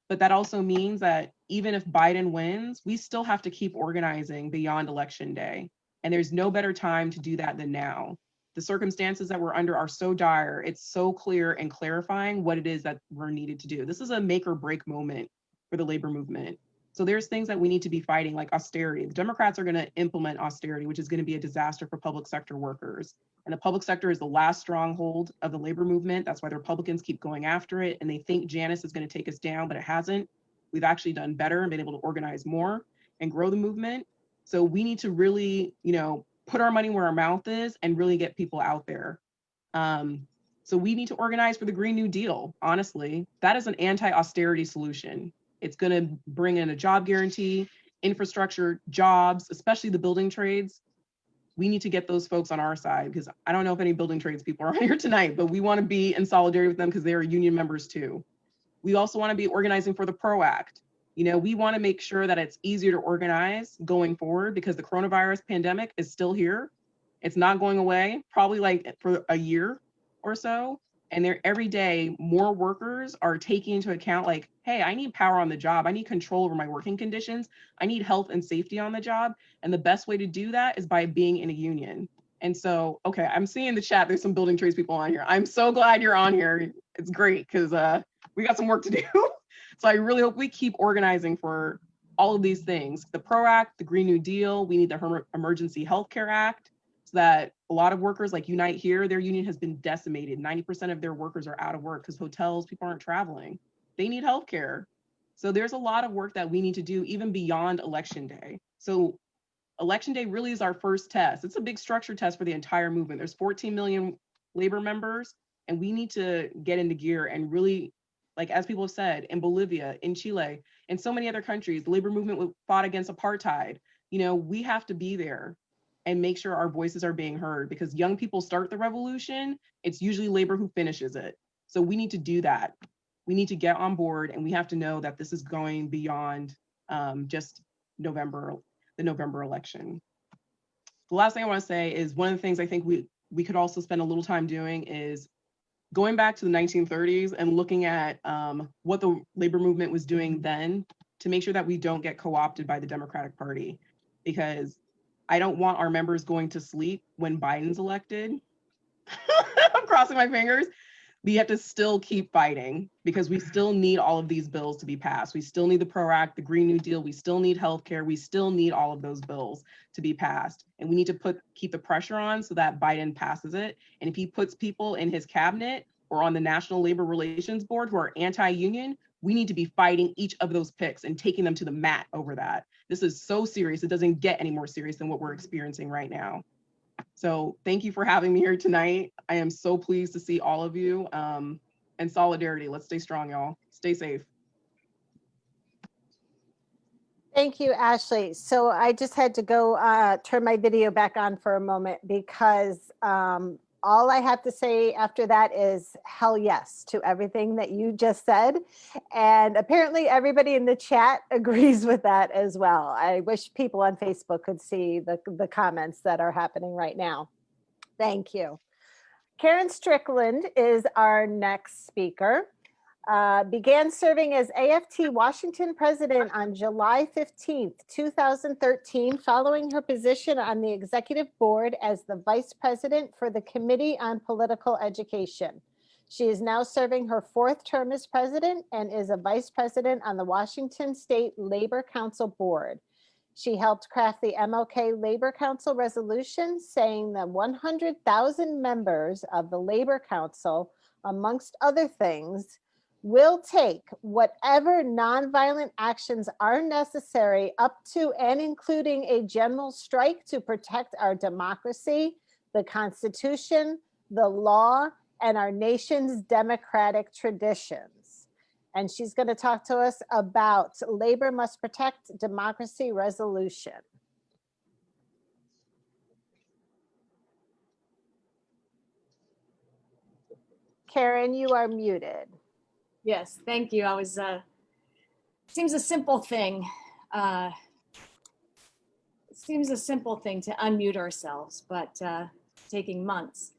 S11: but that also means that even if Biden wins, we still have to keep organizing beyond Election Day. And there's no better time to do that than now. The circumstances that we're under are so dire. It's so clear and clarifying what it is that we're needed to do. This is a make or break moment for the labor movement. So there's things that we need to be fighting, like austerity. The Democrats are going to implement austerity, which is going to be a disaster for public sector workers. And the public sector is the last stronghold of the labor movement. That's why the Republicans keep going after it. And they think Janice is going to take us down, but it hasn't. We've actually done better and been able to organize more and grow the movement. So we need to really, put our money where our mouth is and really get people out there. So we need to organize for the Green New Deal. Honestly, that is an anti-austerity solution. It's going to bring in a job guarantee, infrastructure, jobs, especially the building trades. We need to get those folks on our side, because I don't know if any building trades people are on here tonight, but we want to be in solidarity with them because they are union members too. We also want to be organizing for the PRO Act. We want to make sure that it's easier to organize going forward, because the coronavirus pandemic is still here. It's not going away, probably like for a year or so. And every day, more workers are taking into account like, hey, I need power on the job. I need control over my working conditions. I need health and safety on the job. And the best way to do that is by being in a union. And so, okay, I'm seeing in the chat, there's some building trades people on here. I'm so glad you're on here. It's great because we got some work to do. So I really hope we keep organizing for all of these things. The PRO Act, the Green New Deal, we need the Emergency Health Care Act, so that a lot of workers like Unite Here, their union has been decimated. 90% of their workers are out of work because hotels, people aren't traveling. They need healthcare. So there's a lot of work that we need to do even beyond Election Day. So Election Day really is our first test. It's a big structure test for the entire movement. There's 14 million labor members, and we need to get into gear and really, like as people have said, in Bolivia, in Chile, and so many other countries, the labor movement fought against apartheid. We have to be there and make sure our voices are being heard, because young people start the revolution. It's usually labor who finishes it. So we need to do that. We need to get on board, and we have to know that this is going beyond just the November election. The last thing I want to say is one of the things I think we could also spend a little time doing is going back to the 1930s and looking at what the labor movement was doing then, to make sure that we don't get co-opted by the Democratic Party, because I don't want our members going to sleep when Biden's elected. I'm crossing my fingers. We have to still keep fighting, because we still need all of these bills to be passed. We still need the PRO Act, the Green New Deal. We still need healthcare. We still need all of those bills to be passed. And we need to keep the pressure on so that Biden passes it. And if he puts people in his cabinet or on the National Labor Relations Board who are anti-union, we need to be fighting each of those picks and taking them to the mat over that. This is so serious. It doesn't get any more serious than what we're experiencing right now. So thank you for having me here tonight. I am so pleased to see all of you. And solidarity, let's stay strong, y'all. Stay safe.
S1: Thank you, Ashley. So I just had to go turn my video back on for a moment, because all I have to say after that is hell yes to everything that you just said. And apparently everybody in the chat agrees with that as well. I wish people on Facebook could see the comments that are happening right now. Thank you. Karen Strickland is our next speaker. Began serving as AFT Washington president on July 15th, 2013, following her position on the executive board as the vice president for the Committee on Political Education. She is now serving her fourth term as president and is a vice president on the Washington State Labor Council board. She helped craft the MLK Labor Council resolution, saying that 100,000 members of the Labor Council, amongst other things, will take whatever nonviolent actions are necessary, up to and including a general strike, to protect our democracy, the Constitution, the law, and our nation's democratic traditions. And she's going to talk to us about Labor Must Protect Democracy resolution. Karen, you are muted.
S12: Yes, thank you. I was, seems a simple thing. Seems a simple thing to unmute ourselves, but taking months.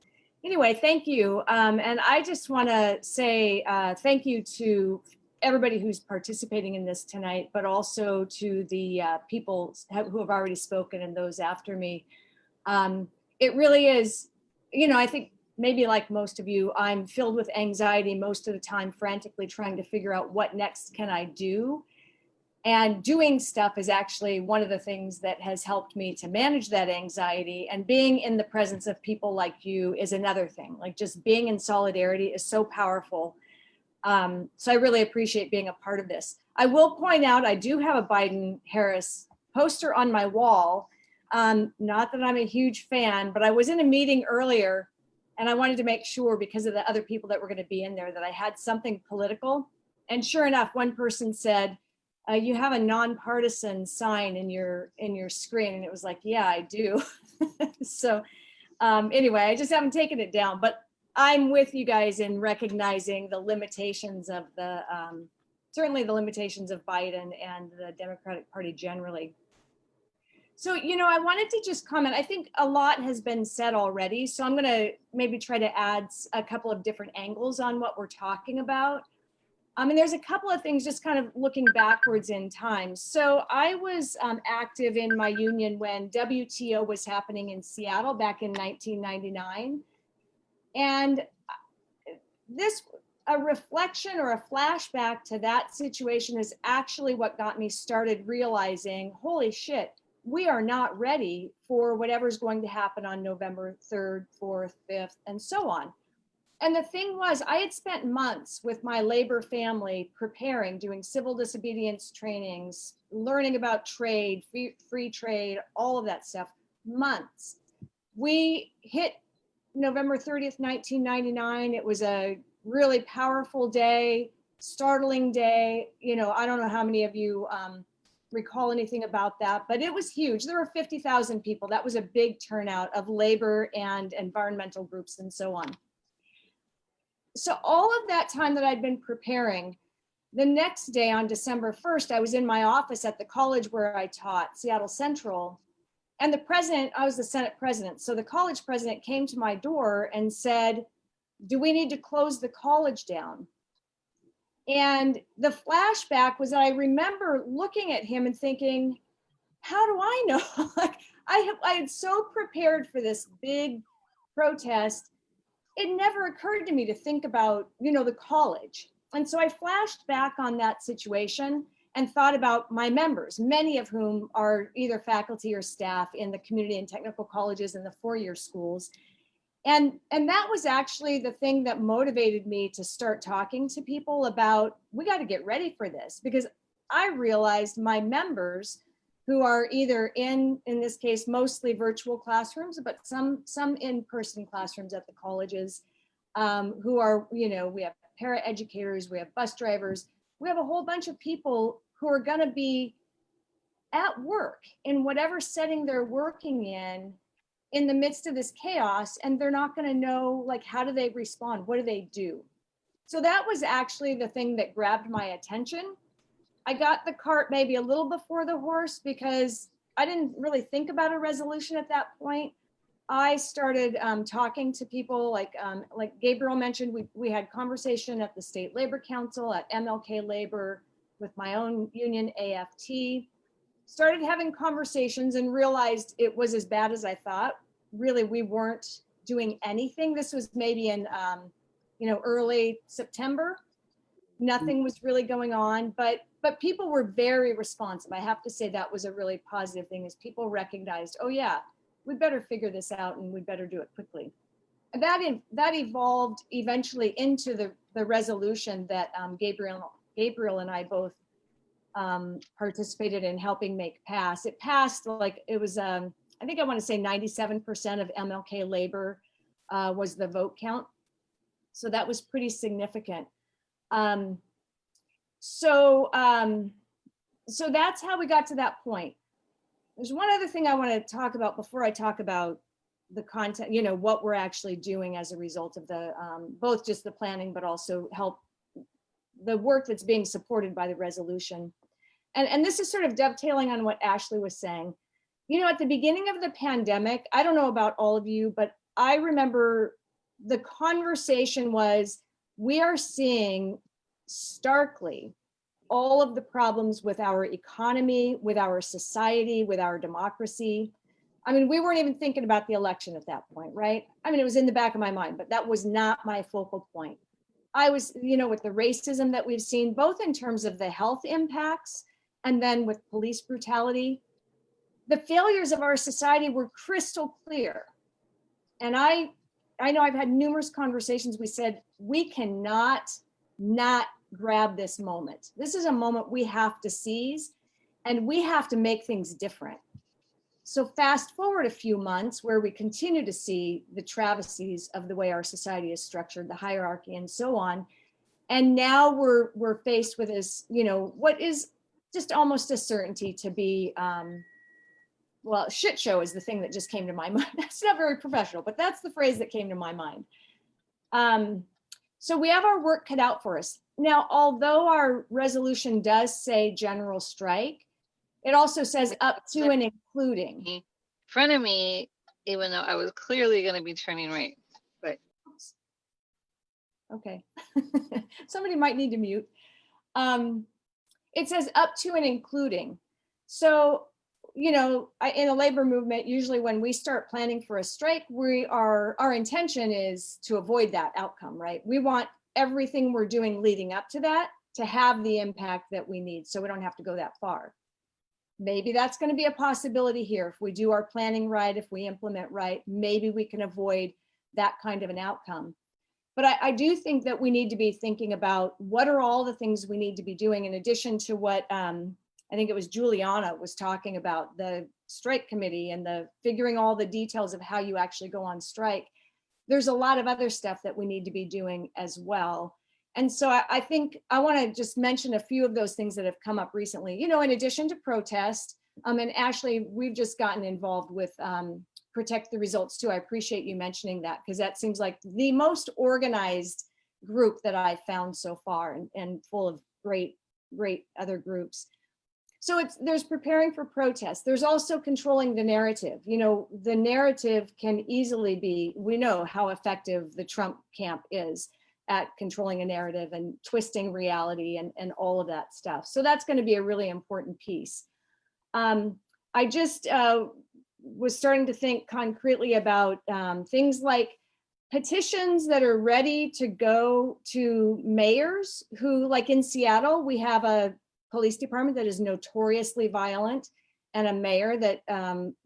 S12: Anyway, thank you. And I just want to say thank you to everybody who's participating in this tonight, but also to the people who have already spoken and those after me. It really is, I think, maybe like most of you, I'm filled with anxiety most of the time, frantically trying to figure out what next can I do. And doing stuff is actually one of the things that has helped me to manage that anxiety. And being in the presence of people like you is another thing. Like just being in solidarity is so powerful. So I really appreciate being a part of this. I will point out, I do have a Biden-Harris poster on my wall. Not that I'm a huge fan, but I was in a meeting earlier and I wanted to make sure, because of the other people that were going to be in there, that I had something political. And sure enough, one person said, you have a nonpartisan sign in your screen. And it was like, yeah, I do. So anyway, I just haven't taken it down, but I'm with you guys in recognizing the limitations of the, certainly the limitations of Biden and the Democratic Party generally. So, I wanted to just comment. I think a lot has been said already. So I'm going to maybe try to add a couple of different angles on what we're talking about. There's a couple of things just kind of looking backwards in time. So I was active in my union when WTO was happening in Seattle back in 1999. And a reflection or a flashback to that situation is actually what got me started realizing, holy shit, we are not ready for whatever's going to happen on November 3rd, 4th, 5th, and so on. And the thing was, I had spent months with my labor family preparing, doing civil disobedience trainings, learning about trade, free trade, all of that stuff, months. We hit November 30th, 1999. It was a really powerful day, startling day. I don't know how many of you recall anything about that, but it was huge. There were 50,000 people. That was a big turnout of labor and environmental groups and so on. So all of that time that I'd been preparing, the next day on December 1st, I was in my office at the college where I taught, Seattle Central, and the president, I was the Senate president. So the college president came to my door and said, do we need to close the college down? And the flashback was that I remember looking at him and thinking, how do I know? Like I had so prepared for this big protest. It never occurred to me to think about, the college. And so I flashed back on that situation and thought about my members, many of whom are either faculty or staff in the community and technical colleges and the four-year schools. And that was actually the thing that motivated me to start talking to people about, we got to get ready for this, because I realized my members, who are either in this case, mostly virtual classrooms, but some in-person classrooms at the colleges, who are, we have paraeducators, we have bus drivers, we have a whole bunch of people who are going to be at work in whatever setting they're working in the midst of this chaos, and they're not going to know, like, how do they respond? What do they do? So that was actually the thing that grabbed my attention. I got the cart maybe a little before the horse because I didn't really think about a resolution at that point. I started talking to people like Gabriel mentioned, we had conversation at the State Labor Council, at MLK Labor, with my own union, AFT. Started having conversations and realized it was as bad as I thought. Really, we weren't doing anything. This was maybe in early September. Nothing was really going on, but people were very responsive. I have to say that was a really positive thing, is people recognized, oh yeah, we better figure this out and we better do it quickly. And that evolved eventually into the resolution that Gabriel and I both participated in helping make pass. It passed, like it was, I think I want to say 97% of MLK labor was the vote count. So that was pretty significant. So that's how we got to that point. There's one other thing I want to talk about before I talk about the content, what we're actually doing as a result of the, both just the planning, but also the work that's being supported by the resolution. And this is sort of dovetailing on what Ashley was saying. At the beginning of the pandemic, I don't know about all of you, but I remember the conversation was, we are seeing starkly all of the problems with our economy, with our society, with our democracy. I mean, we weren't even thinking about the election at that point, right? I mean, it was in the back of my mind, but that was not my focal point. I was, with the racism that we've seen, both in terms of the health impacts and then with police brutality, the failures of our society were crystal clear. And I know I've had numerous conversations. We said, we cannot not grab this moment. This is a moment we have to seize, and we have to make things different. So fast forward a few months where we continue to see the travesties of the way our society is structured, the hierarchy and so on. And now we're faced with this, you know, what is just almost a certainty to be, well, shit show is the thing that just came to my mind. That's not very professional, but that's the phrase that came to my mind. So we have our work cut out for us. Now, although our resolution does say general strike, it also says up to and including.
S13: In front of me, even though I was clearly going to be turning right. But
S12: okay, somebody might need to mute. It says up to and including. So, you know, in the labor movement, usually when we start planning for a strike, our intention is to avoid that outcome, right? We want everything we're doing leading up to that to have the impact that we need, so we don't have to go that far. Maybe that's going to be a possibility here. If we do our planning right, if we implement right, maybe we can avoid that kind of an outcome. But I do think that we need to be thinking about what are all the things we need to be doing in addition to what I think it was Juliana was talking about, the strike committee and the figuring all the details of how you actually go on strike. There's a lot of other stuff that we need to be doing as well. And so I think I want to just mention a few of those things that have come up recently, you know, in addition to protest. And Ashley, we've just gotten involved with Protect the Results too. I appreciate you mentioning that, because that seems like the most organized group that I've found so far, and full of great other groups. So there's preparing for protest. There's also controlling the narrative. You know, the narrative can easily be, we know how effective the Trump camp is at controlling a narrative and twisting reality and all of that stuff. So that's going to be a really important piece. I just was starting to think concretely about things like petitions that are ready to go to mayors who, like in Seattle, we have a police department that is notoriously violent and a mayor that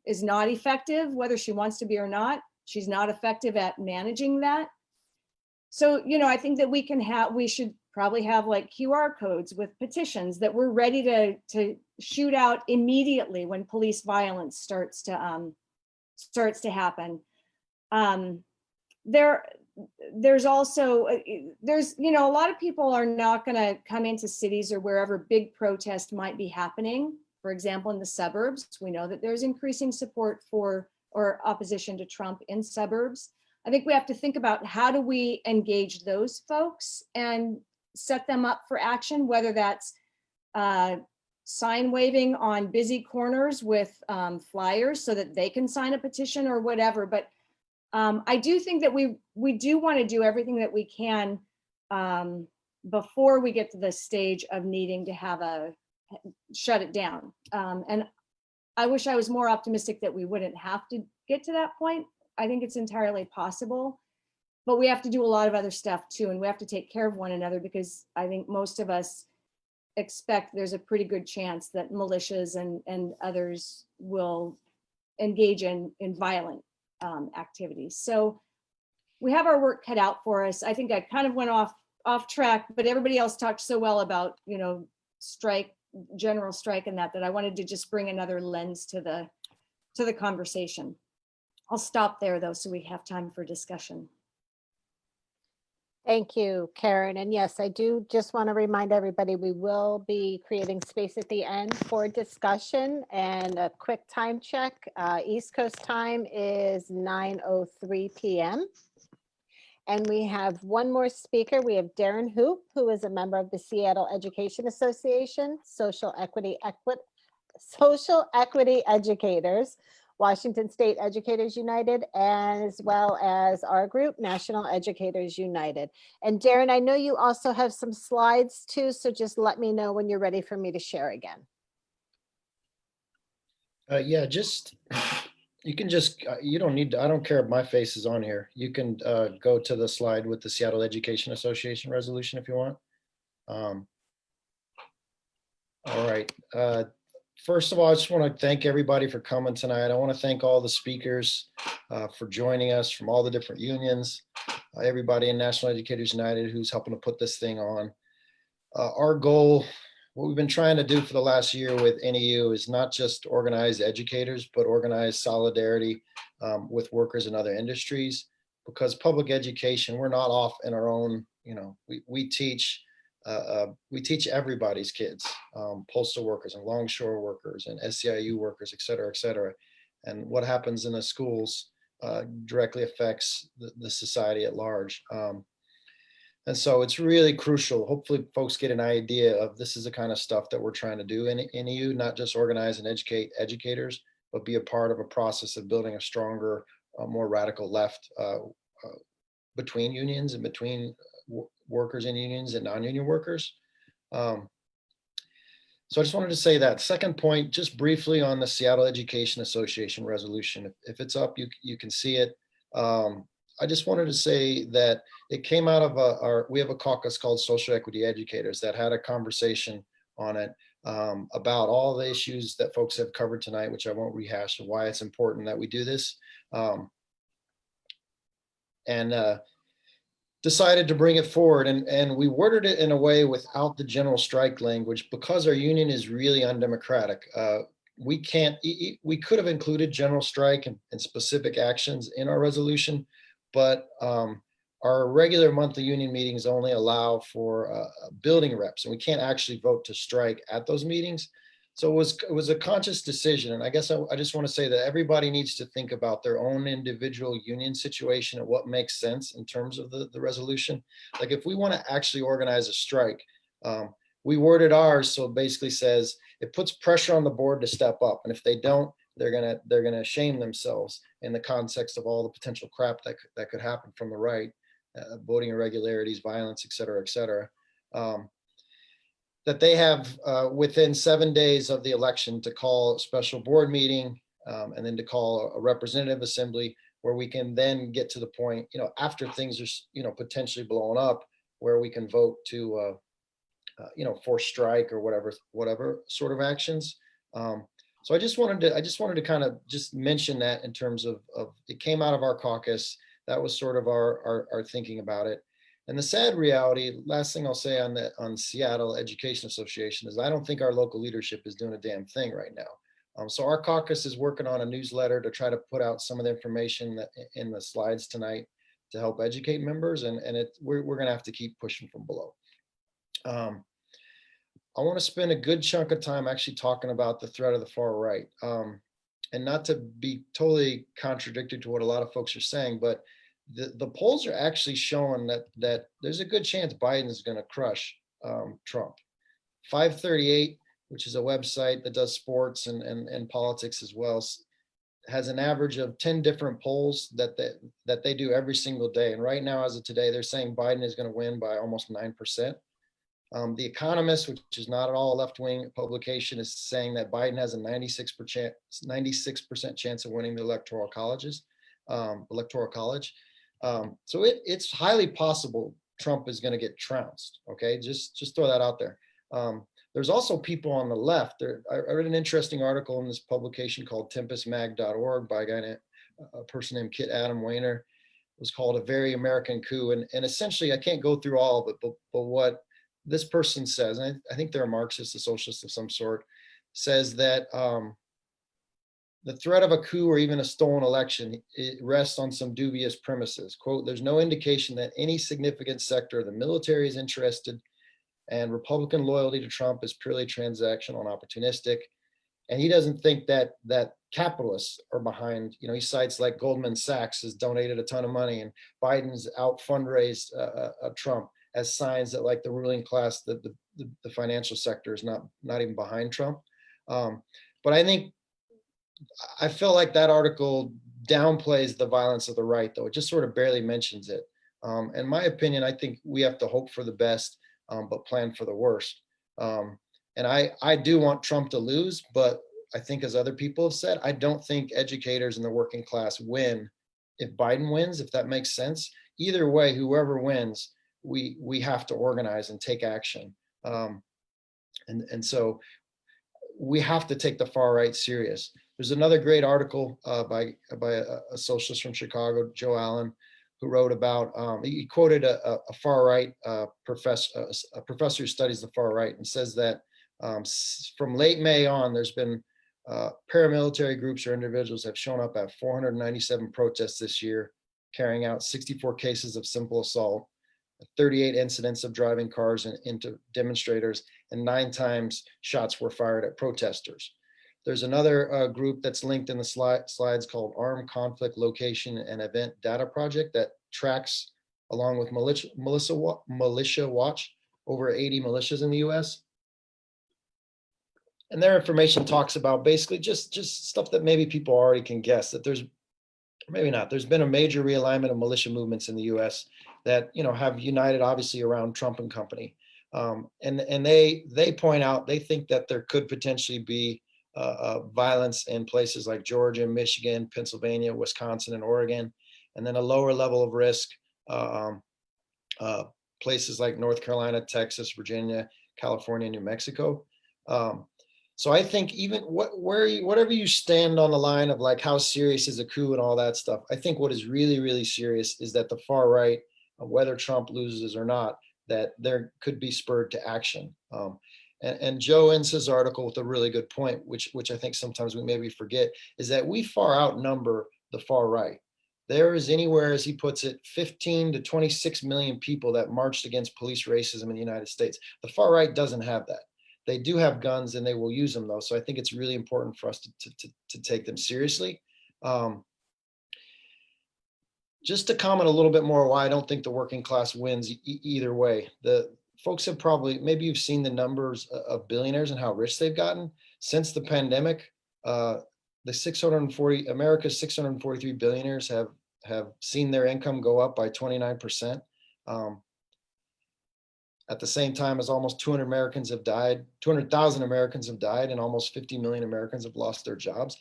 S12: is not effective, whether she wants to be or not. She's not effective at managing that. So, you know, I think that we should probably have like QR codes with petitions that we're ready to shoot out immediately when police violence starts to happen. There's also, you know, a lot of people are not going to come into cities or wherever big protest might be happening. For example, in the suburbs, we know that there's increasing support for or opposition to Trump in suburbs. I think we have to think about how do we engage those folks and set them up for action, whether that's sign waving on busy corners with flyers so that they can sign a petition or whatever. But I do think that we do want to do everything that we can before we get to the stage of needing to have shut it down. And I wish I was more optimistic that we wouldn't have to get to that point. I think it's entirely possible, but we have to do a lot of other stuff too. And we have to take care of one another, because I think most of us expect there's a pretty good chance that militias and others will engage in violent activities. So we have our work cut out for us. I think I kind of went off track, but everybody else talked so well about, you know, strike, general strike and that I wanted to just bring another lens to the conversation. I'll stop there though, so we have time for discussion.
S1: Thank you, Karen. And yes, I do just want to remind everybody, we will be creating space at the end for discussion. And a quick time check, East Coast time is 9:03 p.m. And we have one more speaker. We have Darren Hoop, who is a member of the Seattle Education Association, Social Equity Educators, Washington State Educators United, as well as our group, National Educators United. And Darren, I know you also have some slides too, so just let me know when you're ready for me to share again.
S9: Yeah, you can just, you don't need to, I don't care if my face is on here. You can go to the slide with the Seattle Education Association resolution if you want. All right. First of all, I just want to thank everybody for coming tonight. I want to thank all the speakers for joining us from all the different unions. everybody in National Educators United who's helping to put this thing on. Our goal, what we've been trying to do for the last year with NEU is not just organize educators, but organize solidarity with workers in other industries, because public education, we're not off in our own, we teach everybody's kids, postal workers and longshore workers and SEIU workers, et cetera, et cetera. And what happens in the schools directly affects the society at large. And so it's really crucial. Hopefully folks get an idea of this is the kind of stuff that we're trying to do in NEU, not just organize and educate educators, but be a part of a process of building a stronger, more radical left between unions and between workers in unions and non-union workers. So I just wanted to say that. Second point, just briefly on the Seattle Education Association resolution. If it's up, you can see it. I just wanted to say that it came out of we have a caucus called Social Equity Educators that had a conversation on it about all the issues that folks have covered tonight, which I won't rehash, of why it's important that we do this. Decided to bring it forward, and we worded it in a way without the general strike language because our union is really undemocratic. We could have included general strike and specific actions in our resolution, but our regular monthly union meetings only allow for building reps, and we can't actually vote to strike at those meetings. So it was a conscious decision. And I guess I just want to say that everybody needs to think about their own individual union situation and what makes sense in terms of the resolution. Like if we want to actually organize a strike, we worded ours so it basically says it puts pressure on the board to step up. And if they don't, they're gonna shame themselves in the context of all the potential crap that could happen from the right, voting irregularities, violence, et cetera, et cetera. That they have within 7 days of the election to call a special board meeting and then to call a representative assembly where we can then get to the point, after things are, potentially blown up, where we can vote to, force strike or whatever sort of actions. So I just wanted to kind of just mention that in terms of it came out of our caucus. That was sort of our thinking about it. And the sad reality, last thing I'll say on Seattle Education Association is I don't think our local leadership is doing a damn thing right now. So our caucus is working on a newsletter to try to put out some of the information that in the slides tonight to help educate members, and we're going to have to keep pushing from below. I want to spend a good chunk of time actually talking about the threat of the far right, and not to be totally contradictory to what a lot of folks are saying, but the polls are actually showing that there's a good chance Biden is going to crush Trump. 538, which is a website that does sports and politics as well, has an average of 10 different polls that they do every single day. And right now, as of today, they're saying Biden is going to win by almost 9%. The Economist, which is not at all a left-wing publication, is saying that Biden has a 96% chance of winning the electoral college. So it's highly possible Trump is going to get trounced. Okay, just throw that out there. There's also people on the left. I read an interesting article in this publication called tempestmag.org by a person named Kit Adam Weiner. It was called A Very American Coup. And essentially, I can't go through all of it, but what this person says, and I think they're a Marxist, a socialist of some sort, says that the threat of a coup or even a stolen election, it rests on some dubious premises. Quote, there's no indication that any significant sector of the military is interested, and Republican loyalty to Trump is purely transactional and opportunistic. And he doesn't think that capitalists are behind, he cites like Goldman Sachs has donated a ton of money and Biden's out fundraised Trump as signs that like the ruling class, the financial sector is not even behind Trump. But I feel like that article downplays the violence of the right, though. It just sort of barely mentions it. In my opinion, I think we have to hope for the best, but plan for the worst. And I do want Trump to lose, but I think, as other people have said, I don't think educators in the working class win if Biden wins, if that makes sense. Either way, whoever wins, we have to organize and take action. And so we have to take the far right serious. There's another great article by a socialist from Chicago, Joe Allen, who wrote about, he quoted a far right professor, a professor who studies the far right, and says that from late May on, there's been paramilitary groups or individuals have shown up at 497 protests this year, carrying out 64 cases of simple assault, 38 incidents of driving cars into demonstrators, and 9 times shots were fired at protesters. There's another group that's linked in the slides called Armed Conflict Location and Event Data Project that tracks, along with Militia Watch, over 80 militias in the US. And their information talks about basically just stuff that maybe people already can guess, that there's, maybe not, there's been a major realignment of militia movements in the US that, you know, have united obviously around Trump and company. And they point out, they think that there could potentially be violence in places like Georgia, Michigan, Pennsylvania, Wisconsin, and Oregon, and then a lower level of risk, places like North Carolina, Texas, Virginia, California, New Mexico. So I think even whatever you stand on the line of like how serious is a coup and all that stuff, I think what is really, really serious is that the far right, whether Trump loses or not, that there could be spurred to action. And Joe ends his article with a really good point, which I think sometimes we maybe forget, is that we far outnumber the far right. There is anywhere, as he puts it, 15 to 26 million people that marched against police racism in the United States. The far right doesn't have that. They do have guns and they will use them though. So I think it's really important for us to take them seriously. Just to comment a little bit more why I don't think the working class wins either way. The folks have probably, maybe you've seen the numbers of billionaires and how rich they've gotten since the pandemic. America's 643 billionaires have seen their income go up by 29%. At the same time as almost 200,000 Americans have died, and almost 50 million Americans have lost their jobs.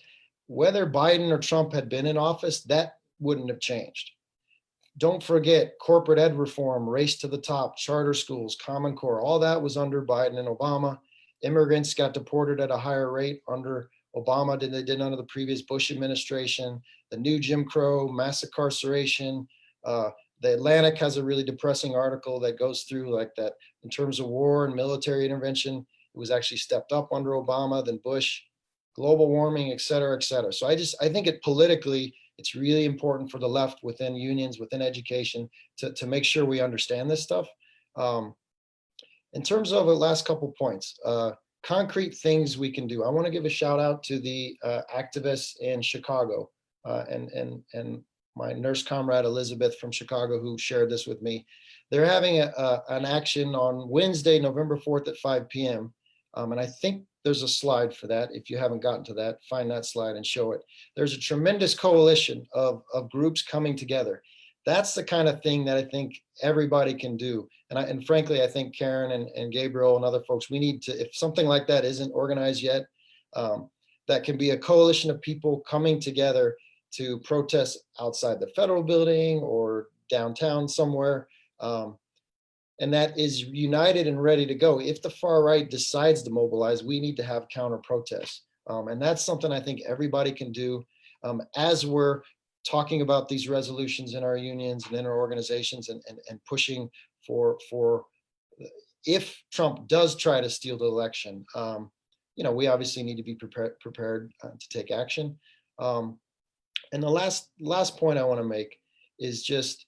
S9: Whether Biden or Trump had been in office, that wouldn't have changed. Don't forget corporate ed reform, race to the top, charter schools, Common Core, all that was under Biden and Obama. Immigrants got deported at a higher rate under Obama than they did under the previous Bush administration. The new Jim Crow, mass incarceration. The Atlantic has a really depressing article that goes through like that in terms of war and military intervention. It was actually stepped up under Obama, then Bush, global warming, et cetera, et cetera. So I think it politically, it's really important for the left within unions, within education, to make sure we understand this stuff. In terms of the last couple points, concrete things we can do. I want to give a shout out to the activists in Chicago and my nurse comrade Elizabeth from Chicago who shared this with me. They're having an action on Wednesday, November 4th at 5 p.m. And I think there's a slide for that. If you haven't gotten to that, find that slide and show it. There's a tremendous coalition of groups coming together. That's the kind of thing that I think everybody can do. And frankly, I think Karen and Gabriel and other folks, we need to, if something like that isn't organized yet, that can be a coalition of people coming together to protest outside the federal building or downtown somewhere. And that is united and ready to go. If the far right decides to mobilize, we need to have counter protests. And that's something I think everybody can do as we're talking about these resolutions in our unions and in our organizations and pushing for if Trump does try to steal the election, we obviously need to be prepared to take action. And the last point I want to make is just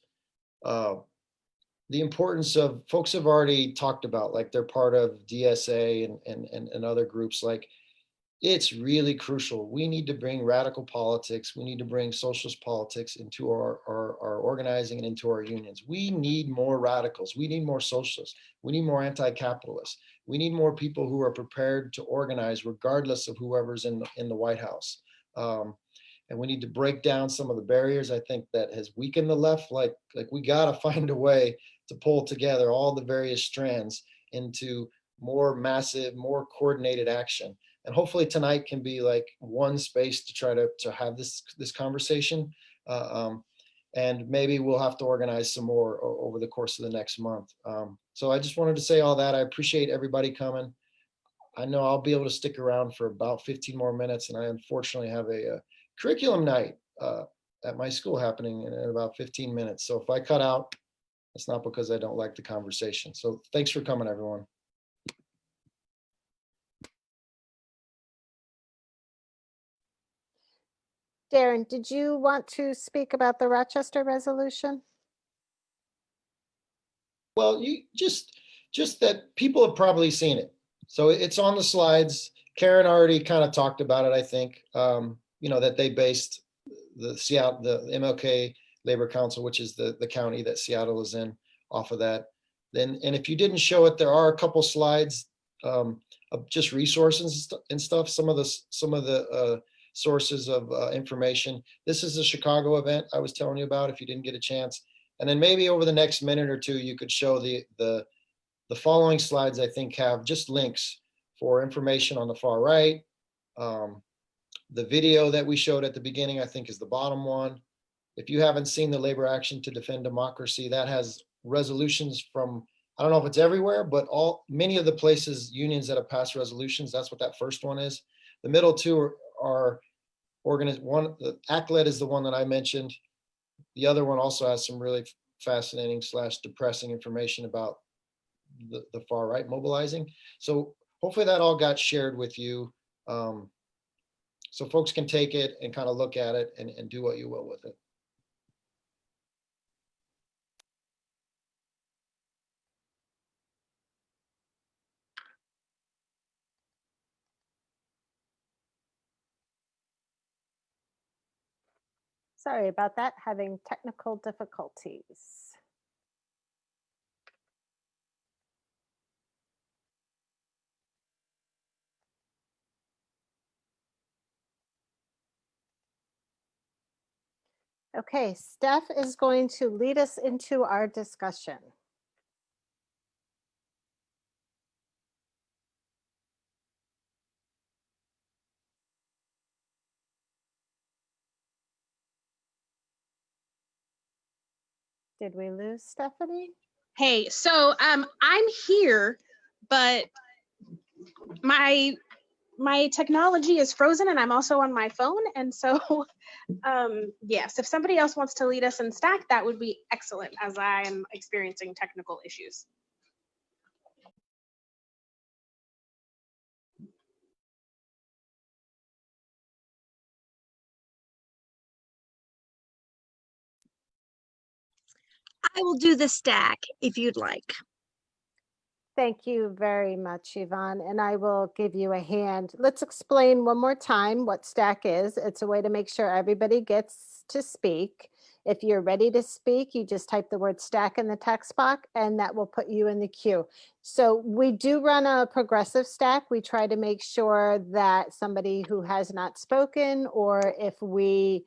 S9: the importance of, folks have already talked about, like they're part of DSA and other groups. Like, it's really crucial. We need to bring radical politics. We need to bring socialist politics into our organizing and into our unions. We need more radicals. We need more socialists. We need more anti-capitalists. We need more people who are prepared to organize regardless of whoever's in the White House. And we need to break down some of the barriers, I think, that has weakened the left. Like we gotta find a way to pull together all the various strands into more massive, more coordinated action. And hopefully tonight can be like one space to try to have this conversation. And maybe we'll have to organize some more over the course of the next month. So I just wanted to say all that. I appreciate everybody coming. I know I'll be able to stick around for about 15 more minutes, and I unfortunately have a curriculum night at my school happening in about 15 minutes. So if I cut out, it's not because I don't like the conversation. So thanks for coming, everyone.
S1: Darren, did you want to speak about the Rochester resolution?
S9: Well, you just that people have probably seen it. So it's on the slides. Karen already kind of talked about it, I think, you know, that they based the MLK Labor Council, which is the county that Seattle is in, off of that. Then, and if you didn't show it, there are a couple slides of just resources and stuff. Some of the sources of information. This is the Chicago event I was telling you about, if you didn't get a chance. And then maybe over the next minute or two, you could show the following slides, I think, have just links for information on the far right. The video that we showed at the beginning, I think, is the bottom one. If you haven't seen the Labor Action to Defend Democracy, that has resolutions from, I don't know if it's everywhere, but many of the places, unions that have passed resolutions, that's what that first one is. The middle two are organized. One, the ACLED is the one that I mentioned. The other one also has some really fascinating / depressing information about the far right mobilizing. So hopefully that all got shared with you. So folks can take it and kind of look at it and do what you will with it.
S1: Sorry about that, having technical difficulties. Okay, Steph is going to lead us into our discussion. Did we lose Stephanie?
S14: Hey, so I'm here, but my technology is frozen and I'm also on my phone. And so yes, if somebody else wants to lead us in Stack, that would be excellent, as I am experiencing technical issues.
S15: I will do the Stack if you'd like.
S1: Thank you very much, Yvonne, and I will give you a hand. Let's explain one more time what Stack is. It's a way to make sure everybody gets to speak. If you're ready to speak, you just type the word Stack in the text box and that will put you in the queue. So we do run a progressive stack. We try to make sure that somebody who has not spoken, or if we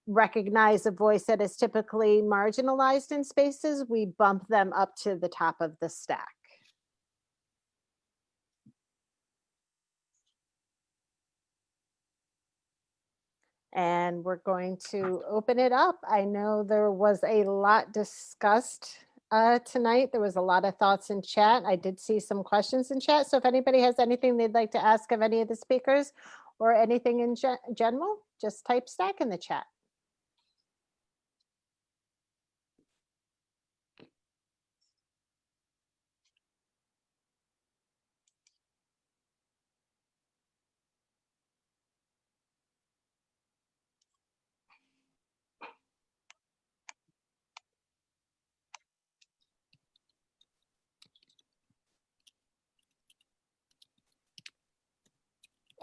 S1: recognize a voice that is typically marginalized in spaces, we bump them up to the top of the stack. And we're going to open it up. I know there was a lot discussed tonight. There was a lot of thoughts in chat. I did see some questions in chat. So if anybody has anything they'd like to ask of any of the speakers or anything in general, just type Stack in the chat.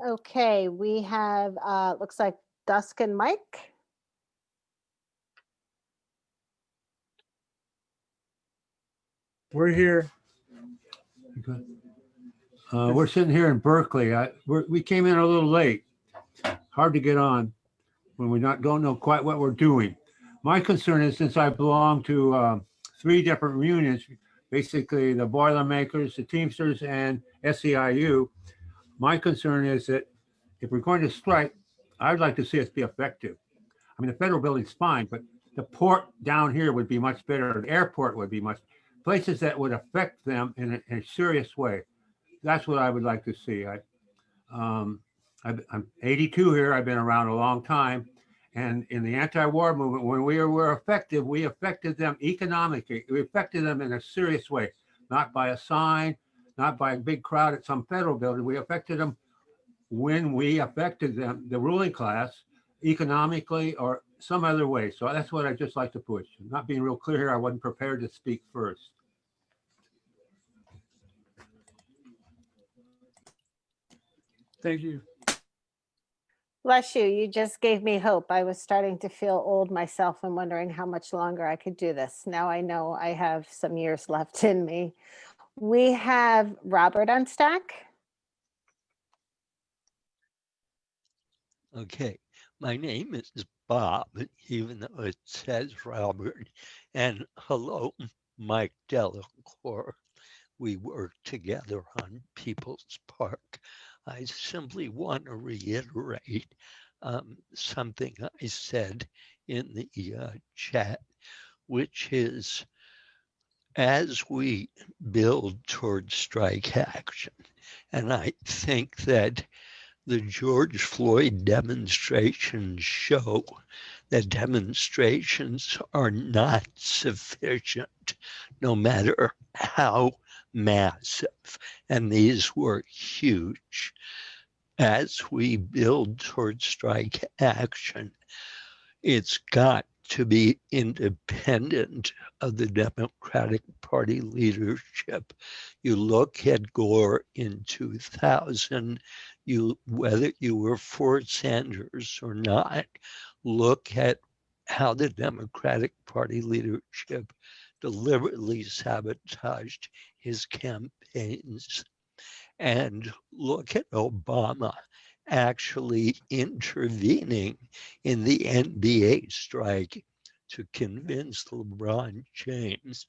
S1: Okay, we have, looks like Dusk and Mike.
S16: We're here. We're sitting here in Berkeley. We came in a little late. Hard to get on when we don't know quite what we're doing. My concern is, since I belong to 3 different unions, basically the Boilermakers, the Teamsters, and SEIU, my concern is that if we're going to strike, I'd like to see us be effective. I mean, the federal building's fine, but the port down here would be much better. The airport would be places that would affect them in a serious way. That's what I would like to see. I'm 82 here. I've been around a long time, And in the anti-war movement, when we were effective, we affected them economically. We affected them in a serious way, not by a sign, not by a big crowd at some federal building. We affected them when we affected them, the ruling class, economically or some other way. So that's what I just like to push. Not being real clear here, I wasn't prepared to speak first.
S17: Thank you.
S1: Bless you. You just gave me hope. I was starting to feel old myself and wondering how much longer I could do this. Now I know I have some years left in me. We have Robert on stack.
S18: Okay, my name is Bob, even though it says Robert. And hello, Mike Delacour. We work together on People's Park. I simply want to reiterate something I said in the chat, which is as we build towards strike action, and I think that the George Floyd demonstrations show that demonstrations are not sufficient, no matter how massive. And these were huge. As we build towards strike action, it's got to be independent of the Democratic Party leadership. You look at Gore in 2000, whether you were for Sanders or not, look at how the Democratic Party leadership deliberately sabotaged his campaigns. And look at Obama actually intervening in the NBA strike to convince LeBron James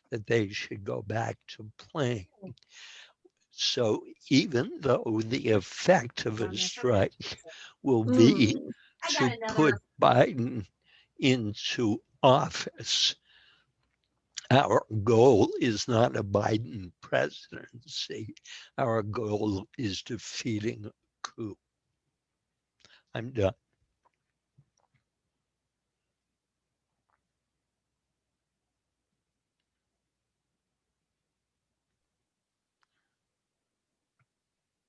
S18: that they should go back to playing. So even though the effect of a strike will be to put Biden into office, our goal is not a Biden presidency. Our goal is defeating a coup. I'm done.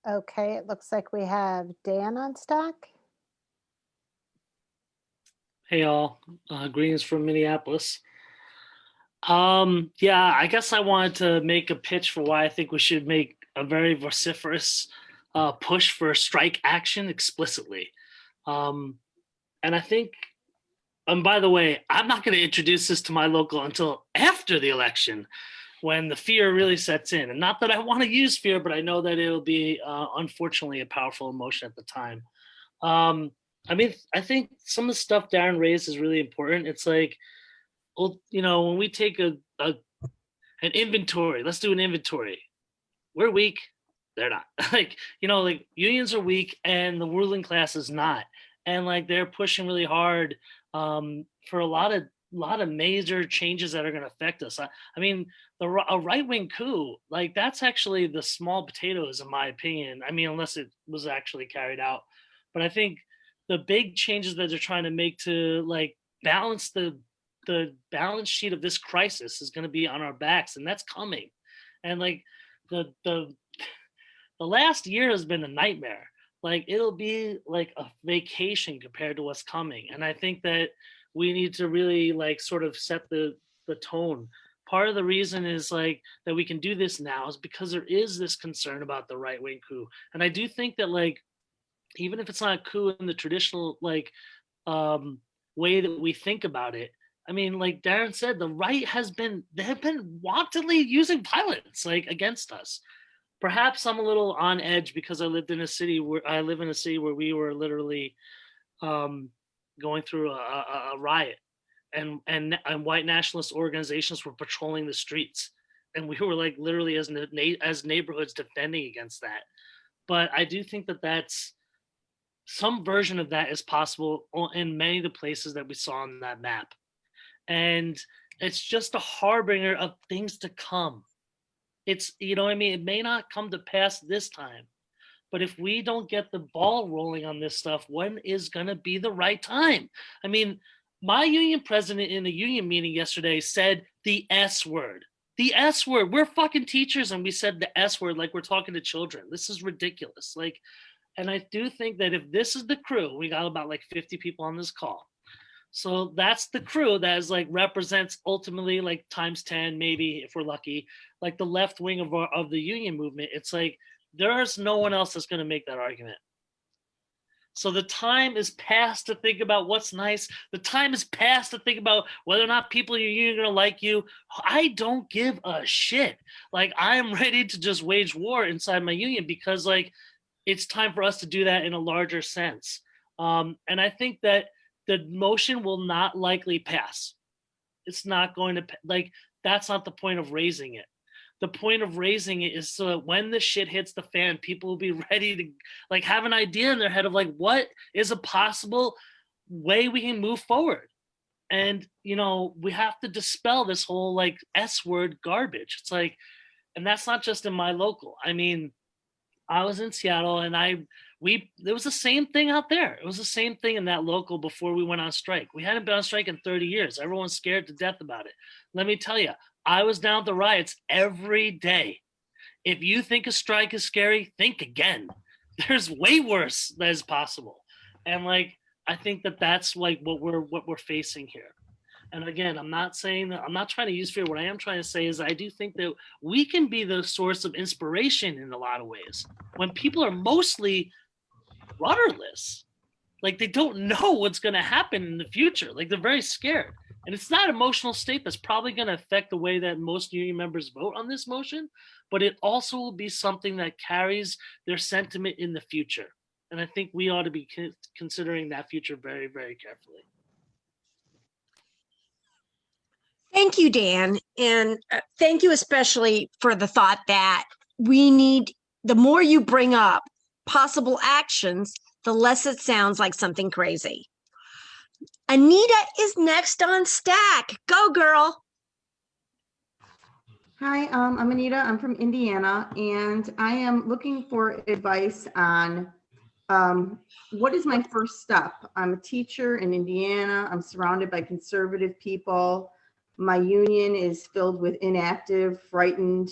S1: Okay, it looks like we have Dan on stack.
S7: Hey all, greetings from Minneapolis. Yeah, I guess I wanted to make a pitch for why I think we should make a very vociferous push for strike action explicitly. And I think, and by the way, I'm not going to introduce this to my local until after the election, when the fear really sets in. And not that I want to use fear, but I know that it'll be, unfortunately, a powerful emotion at the time. I mean, I think some of the stuff Darren raised is really important. It's like, well, you know, when we take an inventory, let's do an inventory. We're weak. They're not. Like, you know, like unions are weak and the ruling class is not. And like they're pushing really hard for a lot of major changes that are going to affect us. I mean, a right-wing coup, like that's actually the small potatoes, in my opinion. I mean, unless it was actually carried out. But I think the big changes that they're trying to make to like balance the balance sheet of this crisis is going to be on our backs, and that's coming. And like the last year has been a nightmare. Like it'll be like a vacation compared to what's coming. And I think that we need to really like sort of set the tone. Part of the reason is like that we can do this now is because there is this concern about the right-wing coup. And I do think that like even if it's not a coup in the traditional like way that we think about it, I mean, like Darren said, the right they have been wantonly using violence like against us. Perhaps I'm a little on edge because I live in a city where we were literally going through a riot, and white nationalist organizations were patrolling the streets, and we were like literally as neighborhoods defending against that. But I do think that that's some version of that is possible in many of the places that we saw on that map. And it's just a harbinger of things to come. It's, you know what I mean? It may not come to pass this time, But if we don't get the ball rolling on this stuff, when is going to be the right time? I mean, my union president in a union meeting yesterday said the S word. The S word. We're fucking teachers and we said the S word like we're talking to children. This is ridiculous. Like, and I do think that if this is the crew, we got about like 50 people on this call. So that's the crew that is like represents ultimately like times 10, maybe if we're lucky, like the left wing of the union movement. It's like there's no one else that's going to make that argument. So the time is past to think about what's nice. The time is past to think about whether or not people in your union are going to like you. I don't give a shit. Like I am ready to just wage war inside my union because like it's time for us to do that in a larger sense. And I think that the motion will not likely pass. It's not going to, like, that's not the point of raising it. The point of raising it is so that when the shit hits the fan, people will be ready to like have an idea in their head of like, what is a possible way we can move forward? And, you know, we have to dispel this whole like S word garbage. It's like, and that's not just in my local. I mean, I was in Seattle and there was the same thing out there. It was the same thing in that local before we went on strike. We hadn't been on strike in 30 years. Everyone's scared to death about it. Let me tell you, I was down at the riots every day. If you think a strike is scary, think again. There's way worse that is possible. And like, I think that that's like what we're facing here. And again, I'm not saying that I'm not trying to use fear. What I am trying to say is I do think that we can be the source of inspiration in a lot of ways when people are mostly rudderless. Like they don't know what's going to happen in the future. Like they're very scared. And it's not an emotional state that's probably going to affect the way that most union members vote on this motion, but it also will be something that carries their sentiment in the future. And I think we ought to be considering that future very, very carefully.
S15: Thank you, Dan. And thank you especially for the thought that we need, the more you bring up possible actions, the less it sounds like something crazy. Anita is next on stack. Go, girl.
S19: Hi, I'm Anita. I'm from Indiana, and I am looking for advice on what is my first step. I'm a teacher in Indiana. I'm surrounded by conservative people. My union is filled with inactive, frightened,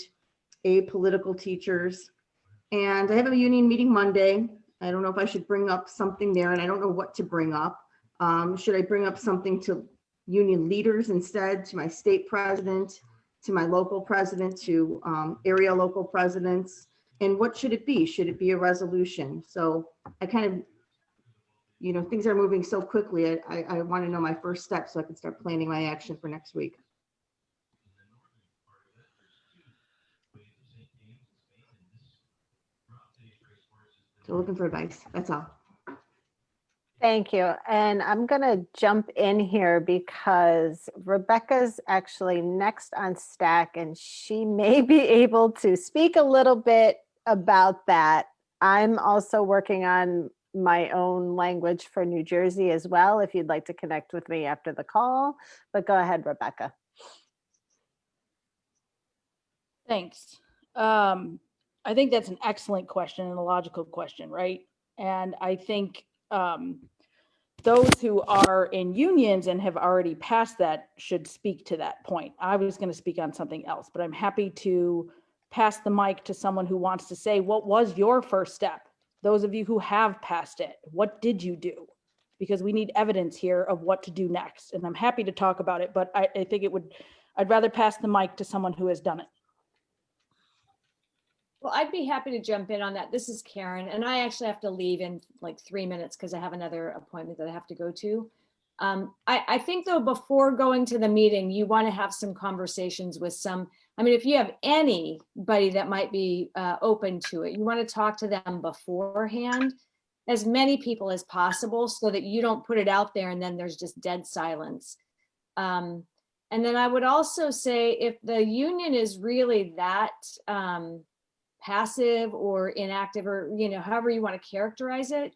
S19: apolitical teachers. And I have a union meeting Monday. I don't know if I should bring up something there, and I don't know what to bring up. Should I bring up something to union leaders instead, to my state president, to my local president, to area local presidents? And what should it be? Should it be a resolution? So I kind of, you know, things are moving so quickly. I want to know my first step so I can start planning my action for next week. So looking for advice, that's all.
S1: Thank you. And I'm going to jump in here because Rebecca's actually next on stack and she may be able to speak a little bit about that. I'm also working on my own language for New Jersey as well, if you'd like to connect with me after the call. But go ahead, Rebecca.
S20: Thanks. I think that's an excellent question and a logical question, right? And I think those who are in unions and have already passed that should speak to that point. I was going to speak on something else, but I'm happy to pass the mic to someone who wants to say, what was your first step? Those of you who have passed it, what did you do? Because we need evidence here of what to do next. And I'm happy to talk about it, but I think I'd rather pass the mic to someone who has done it.
S12: Well, I'd be happy to jump in on that. This is Karen, and I actually have to leave in like 3 minutes because I have another appointment that I have to go to. I think though, before going to the meeting, you want to have some conversations with some, I mean, if you have anybody that might be open to it, you want to talk to them beforehand, as many people as possible, so that you don't put it out there and then there's just dead silence. And then I would also say, if the union is really that passive or inactive, or, you know, however you want to characterize it,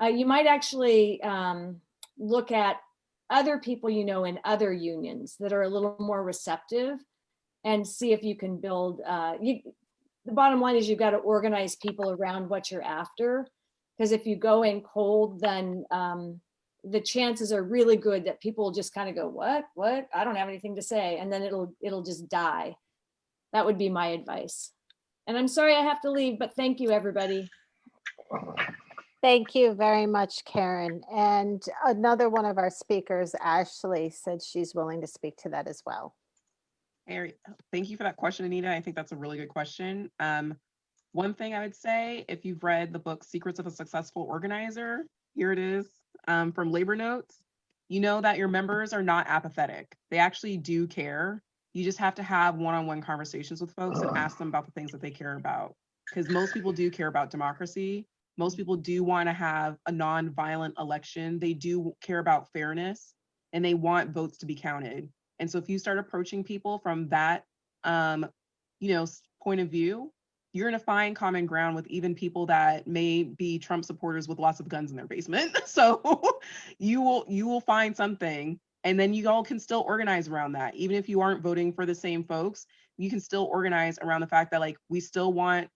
S12: you might actually look at other people, you know, in other unions that are a little more receptive, and see if you can build, the bottom line is you've got to organize people around what you're after. Because if you go in cold, then the chances are really good that people just kind of go, what? I don't have anything to say. And then it'll just die. That would be my advice. And I'm sorry I have to leave, but thank you, everybody.
S1: Thank you very much, Karen. And another one of our speakers, Ashley, said she's willing to speak to that as well.
S11: Hey, thank you for that question, Anita. I think that's a really good question. One thing I would say, if you've read the book Secrets of a Successful Organizer, here it is from Labor Notes, you know that your members are not apathetic. They actually do care. You just have to have one-on-one conversations with folks and ask them about the things that they care about. Because most people do care about democracy. Most people do want to have a non-violent election. They do care about fairness, and they want votes to be counted. And so if you start approaching people from that, point of view, you're going to find common ground with even people that may be Trump supporters with lots of guns in their basement. So you will find something, and then you all can still organize around that. Even if you aren't voting for the same folks, you can still organize around the fact that, like, we still want,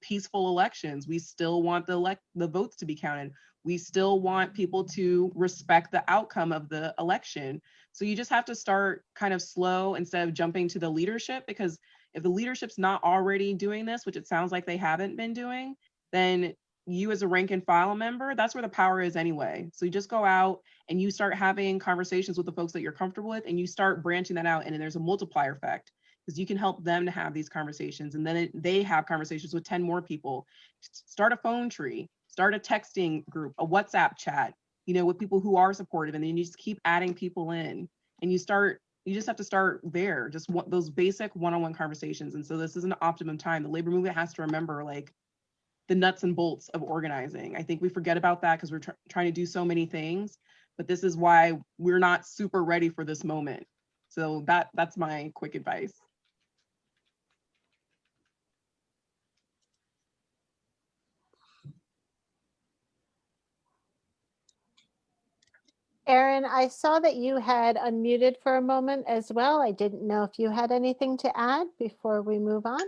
S11: peaceful elections. We still want the votes to be counted. We still want people to respect the outcome of the election. So you just have to start kind of slow instead of jumping to the leadership, because if the leadership's not already doing this, which it sounds like they haven't been doing, then you as a rank and file member, that's where the power is anyway. So you just go out and you start having conversations with the folks that you're comfortable with, and you start branching that out, and then there's a multiplier effect, because you can help them to have these conversations, and then they have conversations with 10 more people. Start a phone tree, start a texting group, a WhatsApp chat, with people who are supportive, and then you just keep adding people in, and you just have to start there, just those basic one-on-one conversations. And so this is an optimum time. The labor movement has to remember, like, the nuts and bolts of organizing. I think we forget about that because we're trying to do so many things, but this is why we're not super ready for this moment. So that's my quick advice.
S1: Erin, I saw that you had unmuted for a moment as well. I didn't know if you had anything to add before we move on.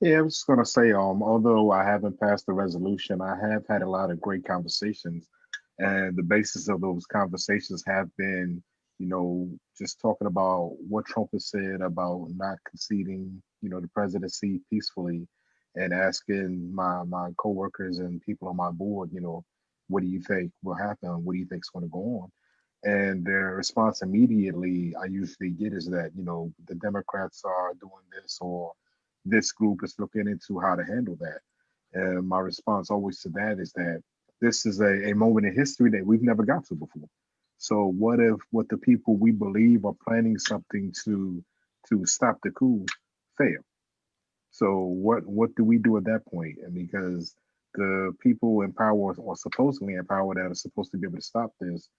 S10: Yeah, I was just gonna say, although I haven't passed the resolution, I have had a lot of great conversations, and the basis of those conversations have been, just talking about what Trump has said about not conceding, the presidency peacefully, and asking my coworkers and people on my board, what do you think will happen? What do you think is going to go on? And their response immediately, I usually get, is that, the Democrats are doing this, or this group is looking into how to handle that. And my response always to that is that this is a moment in history that we've never got to before. So what if what the people we believe are planning something to stop the coup fail? So what do we do at that point? And because the people in power, or supposedly in power, that are supposed to be able to stop this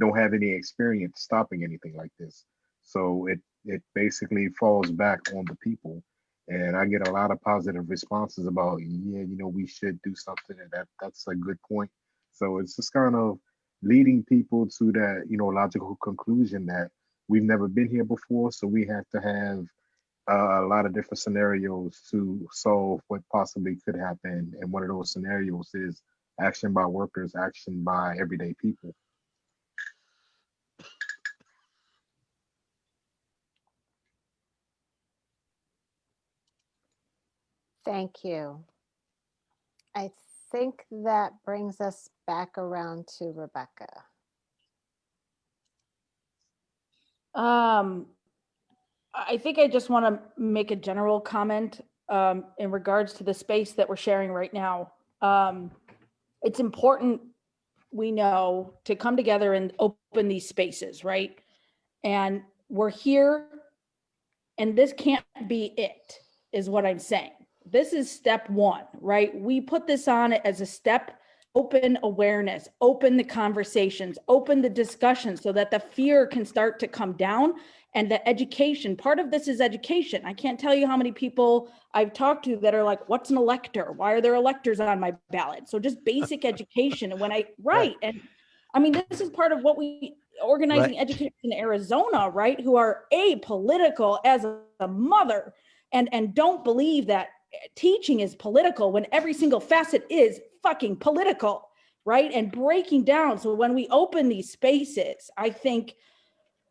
S10: don't have any experience stopping anything like this. So it basically falls back on the people. And I get a lot of positive responses about, yeah, we should do something, and that's a good point. So it's just kind of leading people to that, logical conclusion that we've never been here before. So we have to have a lot of different scenarios to solve what possibly could happen. And one of those scenarios is action by workers, action by everyday people.
S1: Thank you. I think that brings us back around to Rebecca.
S20: I think I just want to make a general comment in regards to the space that we're sharing right now. It's important, we know, to come together and open these spaces, right? And we're here, and this can't be it, is what I'm saying. This is step one, right? We put this on as a step. Open awareness, open the conversations, open the discussion, so that the fear can start to come down, and the education. Part of this is education. I can't tell you how many people I've talked to that are like, what's an elector? Why are there electors on my ballot? So just basic education. And right. And I mean, this is part of what we organizing educators in Arizona, right? Who are apolitical as a mother. and don't believe that teaching is political when every single facet is fucking political, right? And breaking down. So when we open these spaces, I think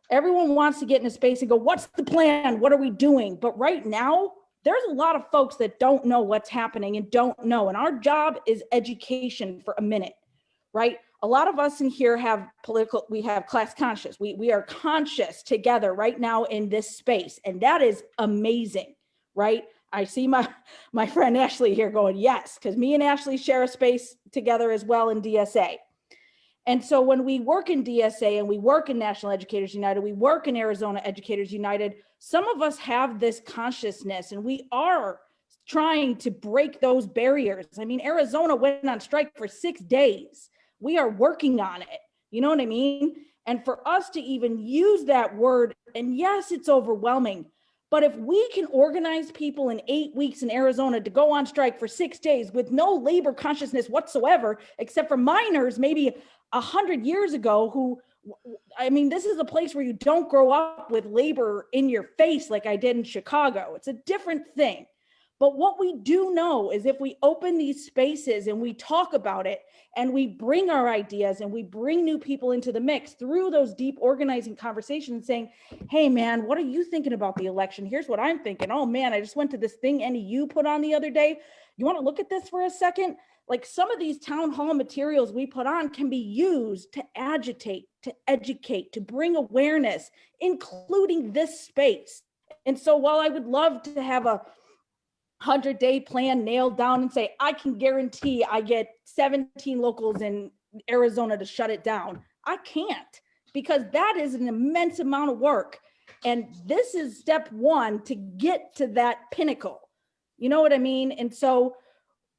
S20: everyone wants to get in a space and go, what's the plan? What are we doing? But right now, there's a lot of folks that don't know what's happening and don't know. And our job is education for a minute, right? A lot of us in here have we have class conscious. We are conscious together right now in this space. And that is amazing, right? I see my friend Ashley here going, yes, because me and Ashley share a space together as well in DSA. And so when we work in DSA and we work in National Educators United, we work in Arizona Educators United, some of us have this consciousness and we are trying to break those barriers. I mean, Arizona went on strike for 6 days. We are working on it. You know what I mean? And for us to even use that word, and yes, it's overwhelming, but if we can organize people in 8 weeks in Arizona to go on strike for 6 days with no labor consciousness whatsoever, except for minors, maybe 100 years ago, who, I mean, this is a place where you don't grow up with labor in your face like I did in Chicago. It's a different thing. But what we do know is if we open these spaces and we talk about it and we bring our ideas and we bring new people into the mix through those deep organizing conversations saying, hey man, what are you thinking about the election? Here's what I'm thinking. Oh man, I just went to this thing NEU put on the other day. You want to look at this for a second? Like some of these town hall materials we put on can be used to agitate, to educate, to bring awareness, including this space. And so while I would love to have a 100-day plan nailed down and say, I can guarantee I get 17 locals in Arizona to shut it down, I can't, because that is an immense amount of work. And this is step one to get to that pinnacle. You know what I mean? And so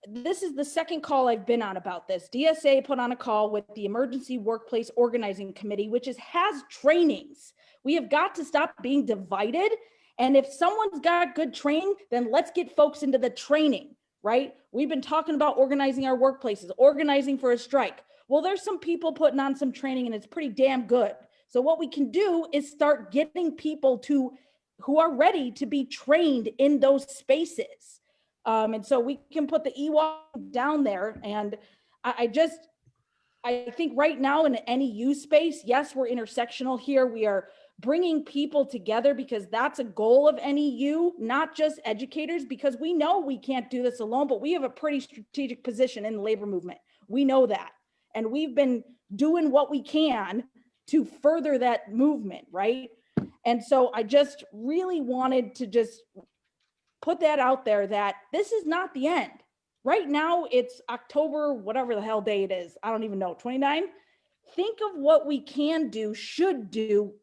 S20: this is the second call I've been on about this. DSA put on a call with the Emergency Workplace Organizing Committee, which has trainings. We have got to stop being divided. And if someone's got good training, then let's get folks into the training, right? We've been talking about organizing our workplaces, organizing for a strike. Well, there's some people putting on some training and it's pretty damn good. So what we can do is start getting people who are ready to be trained in those spaces. And so we can put the EWA down there. And I think right now in any NEU space, yes, we're intersectional here. We are bringing people together because that's a goal of NEU, not just educators, because we know we can't do this alone, but we have a pretty strategic position in the labor movement. We know that. And we've been doing what we can to further that movement, right? And so I just really wanted to just put that out there that this is not the end. Right now it's October, whatever the hell day it is. I don't even know, 29. Think of what we can do, should do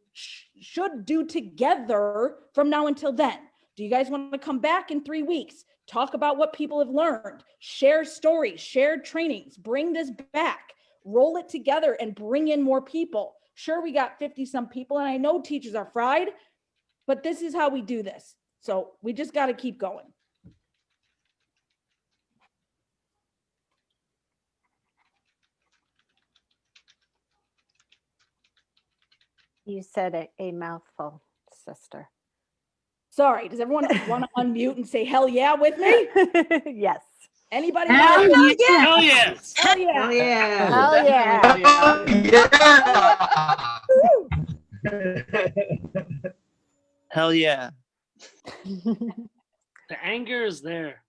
S20: together from now until then. Do you guys want to come back in 3 weeks? Talk about what people have learned, share stories, share trainings, bring this back, roll it together and bring in more people. Sure, we got 50 some people and I know teachers are fried, but this is how we do this. So we just got to keep going.
S1: You said a mouthful, sister.
S20: Sorry, does everyone want to unmute and say hell yeah with me?
S1: Yes.
S20: Anybody?
S15: Hell yeah.
S7: Hell yes.
S20: Hell yeah.
S19: Hell yeah.
S1: Hell yeah.
S3: Hell yeah.
S7: The anger is there.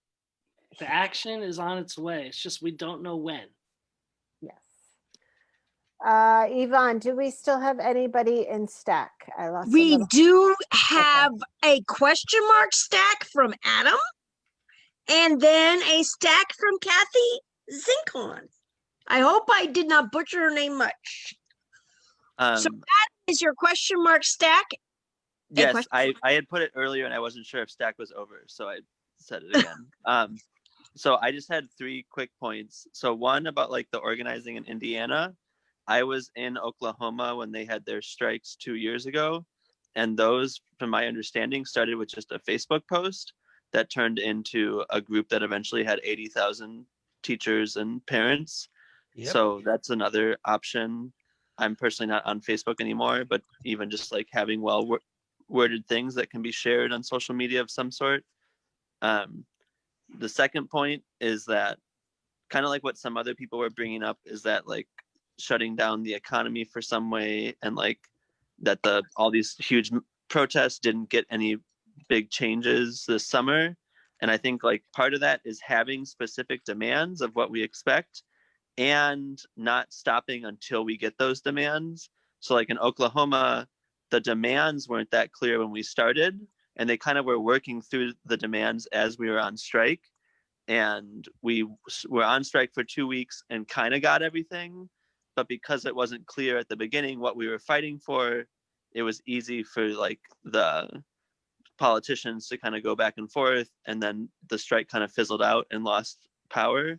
S7: The action is on its way. It's just we don't know when.
S1: Yes. Yvonne, do we still have anybody in stack? I lost.
S15: We do have a question mark stack from Adam, and then a stack from Kathy Zinkon. I hope I did not butcher her name much. So that is your question mark stack.
S3: Yes, I had put it earlier and I wasn't sure if stack was over, so I said it again. So I just had 3 quick points. So one about like the organizing in Indiana. I was in Oklahoma when they had their strikes 2 years ago. And those, from my understanding, started with just a Facebook post that turned into a group that eventually had 80,000 teachers and parents.
S18: Yep.
S3: So that's another option. I'm personally not on Facebook anymore, but even just like having worded things that can be shared on social media of some sort The second point is that kind of like what some other people were bringing up is that like shutting down the economy for some way, and like that all these huge protests didn't get any big changes this summer. And I think like part of that is having specific demands of what we expect and not stopping until we get those demands. So like in Oklahoma, the demands weren't that clear when we started, and they kind of were working through the demands as we were on strike. And we were on strike for 2 weeks and kind of got everything. But because it wasn't clear at the beginning what we were fighting for, it was easy for like the politicians to kind of go back and forth. And then the strike kind of fizzled out and lost power.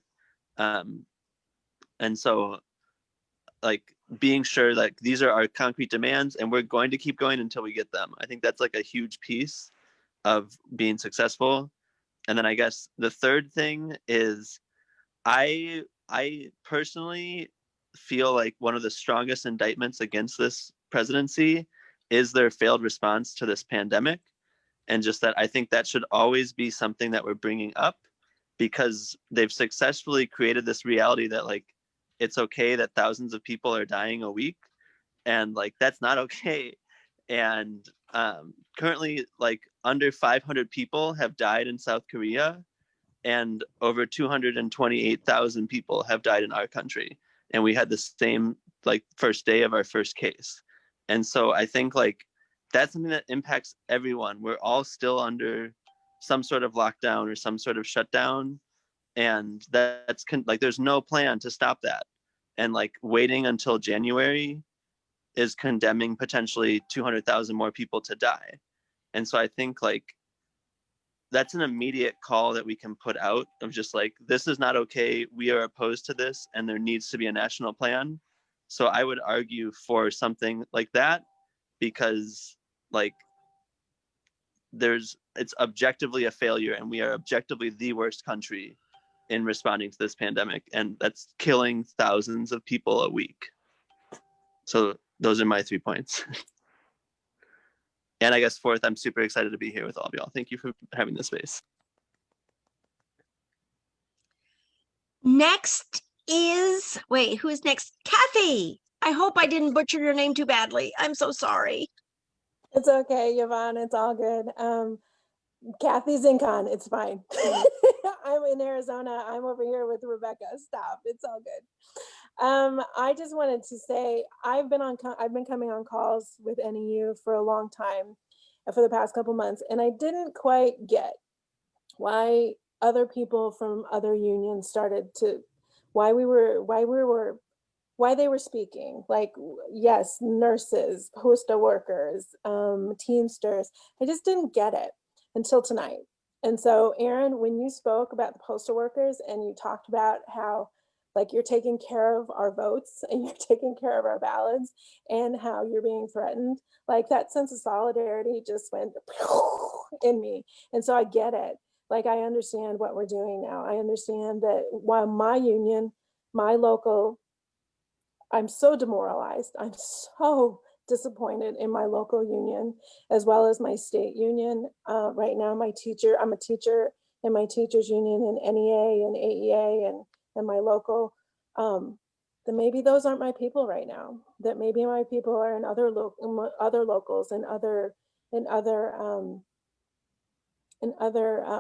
S3: And so like being sure that these are our concrete demands and we're going to keep going until we get them. I think that's like a huge piece of being successful. And then I guess the third thing is I personally feel like one of the strongest indictments against this presidency is their failed response to this pandemic. And just that I think that should always be something that we're bringing up, because they've successfully created this reality that like it's okay that thousands of people are dying a week, and like that's not okay. And currently like under 500 people have died in South Korea, and over 228,000 people have died in our country, and we had the same like first day of our first case. And so I think like that's something that impacts everyone. We're all still under some sort of lockdown or some sort of shutdown, and that's like there's no plan to stop that. And like waiting until January is condemning potentially 200,000 more people to die. And so I think like that's an immediate call that we can put out of just like, this is not okay. We are opposed to this, and there needs to be a national plan. So I would argue for something like that, because like it's objectively a failure, and we are objectively the worst country in responding to this pandemic, and that's killing thousands of people a week. So those are my 3 points. And I guess fourth, I'm super excited to be here with all of y'all. Thank you for having this space.
S15: Next is, wait, who is next? Kathy. I hope I didn't butcher your name too badly. I'm so sorry.
S19: It's okay, Yvonne. It's all good. Kathy Zincon, it's fine. I'm in Arizona. I'm over here with Rebecca. Stop. It's all good. I just wanted to say I've been coming on calls with NEU for a long time, for the past couple months, and I didn't quite get why other people from other unions started to, why they were speaking. Like, yes, nurses, postal workers, Teamsters. I just didn't get it until tonight. And so, Aaron, when you spoke about the postal workers and you talked about how like you're taking care of our votes and you're taking care of our ballots and how you're being threatened, like that sense of solidarity just went in me. And so I get it. Like, I understand what we're doing now. I understand that while my union, my local, I'm so demoralized. I'm so disappointed in my local union, as well as my state union. Right now, I'm a teacher in my teachers union in NEA and AEA and my local. That maybe those aren't my people right now. That maybe my people are in other locals and other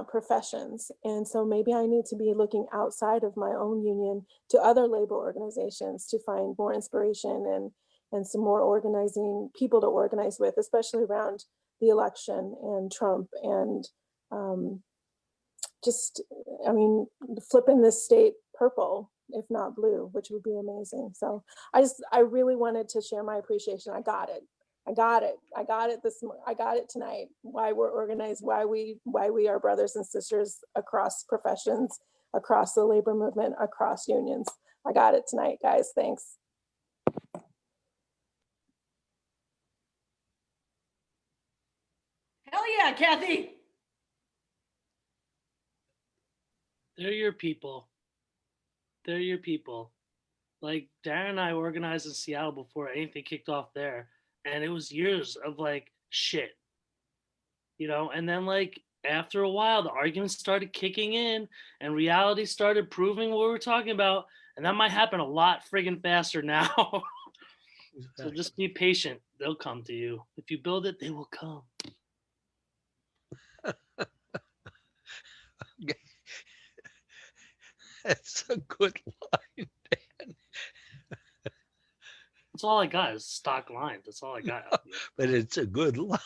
S19: professions. And so maybe I need to be looking outside of my own union to other labor organizations to find more inspiration and some more organizing people to organize with, especially around the election and Trump and flipping this state purple, if not blue, which would be amazing. So I really wanted to share my appreciation. I got it tonight. Why we're organized, why we are brothers and sisters across professions, across the labor movement, across unions. I got it tonight, guys. Thanks.
S20: Hell yeah, Kathy.
S7: They're your people. They're your people. Like Darren and I organized in Seattle before anything kicked off there. And it was years of like shit, and then like after a while, the arguments started kicking in and reality started proving what we were talking about. And that might happen a lot friggin' faster now. So just be patient. They'll come to you. If you build it, they will come.
S18: That's a good line, Dan.
S7: That's all I got is stock lines. That's all I got.
S18: But it's a good line.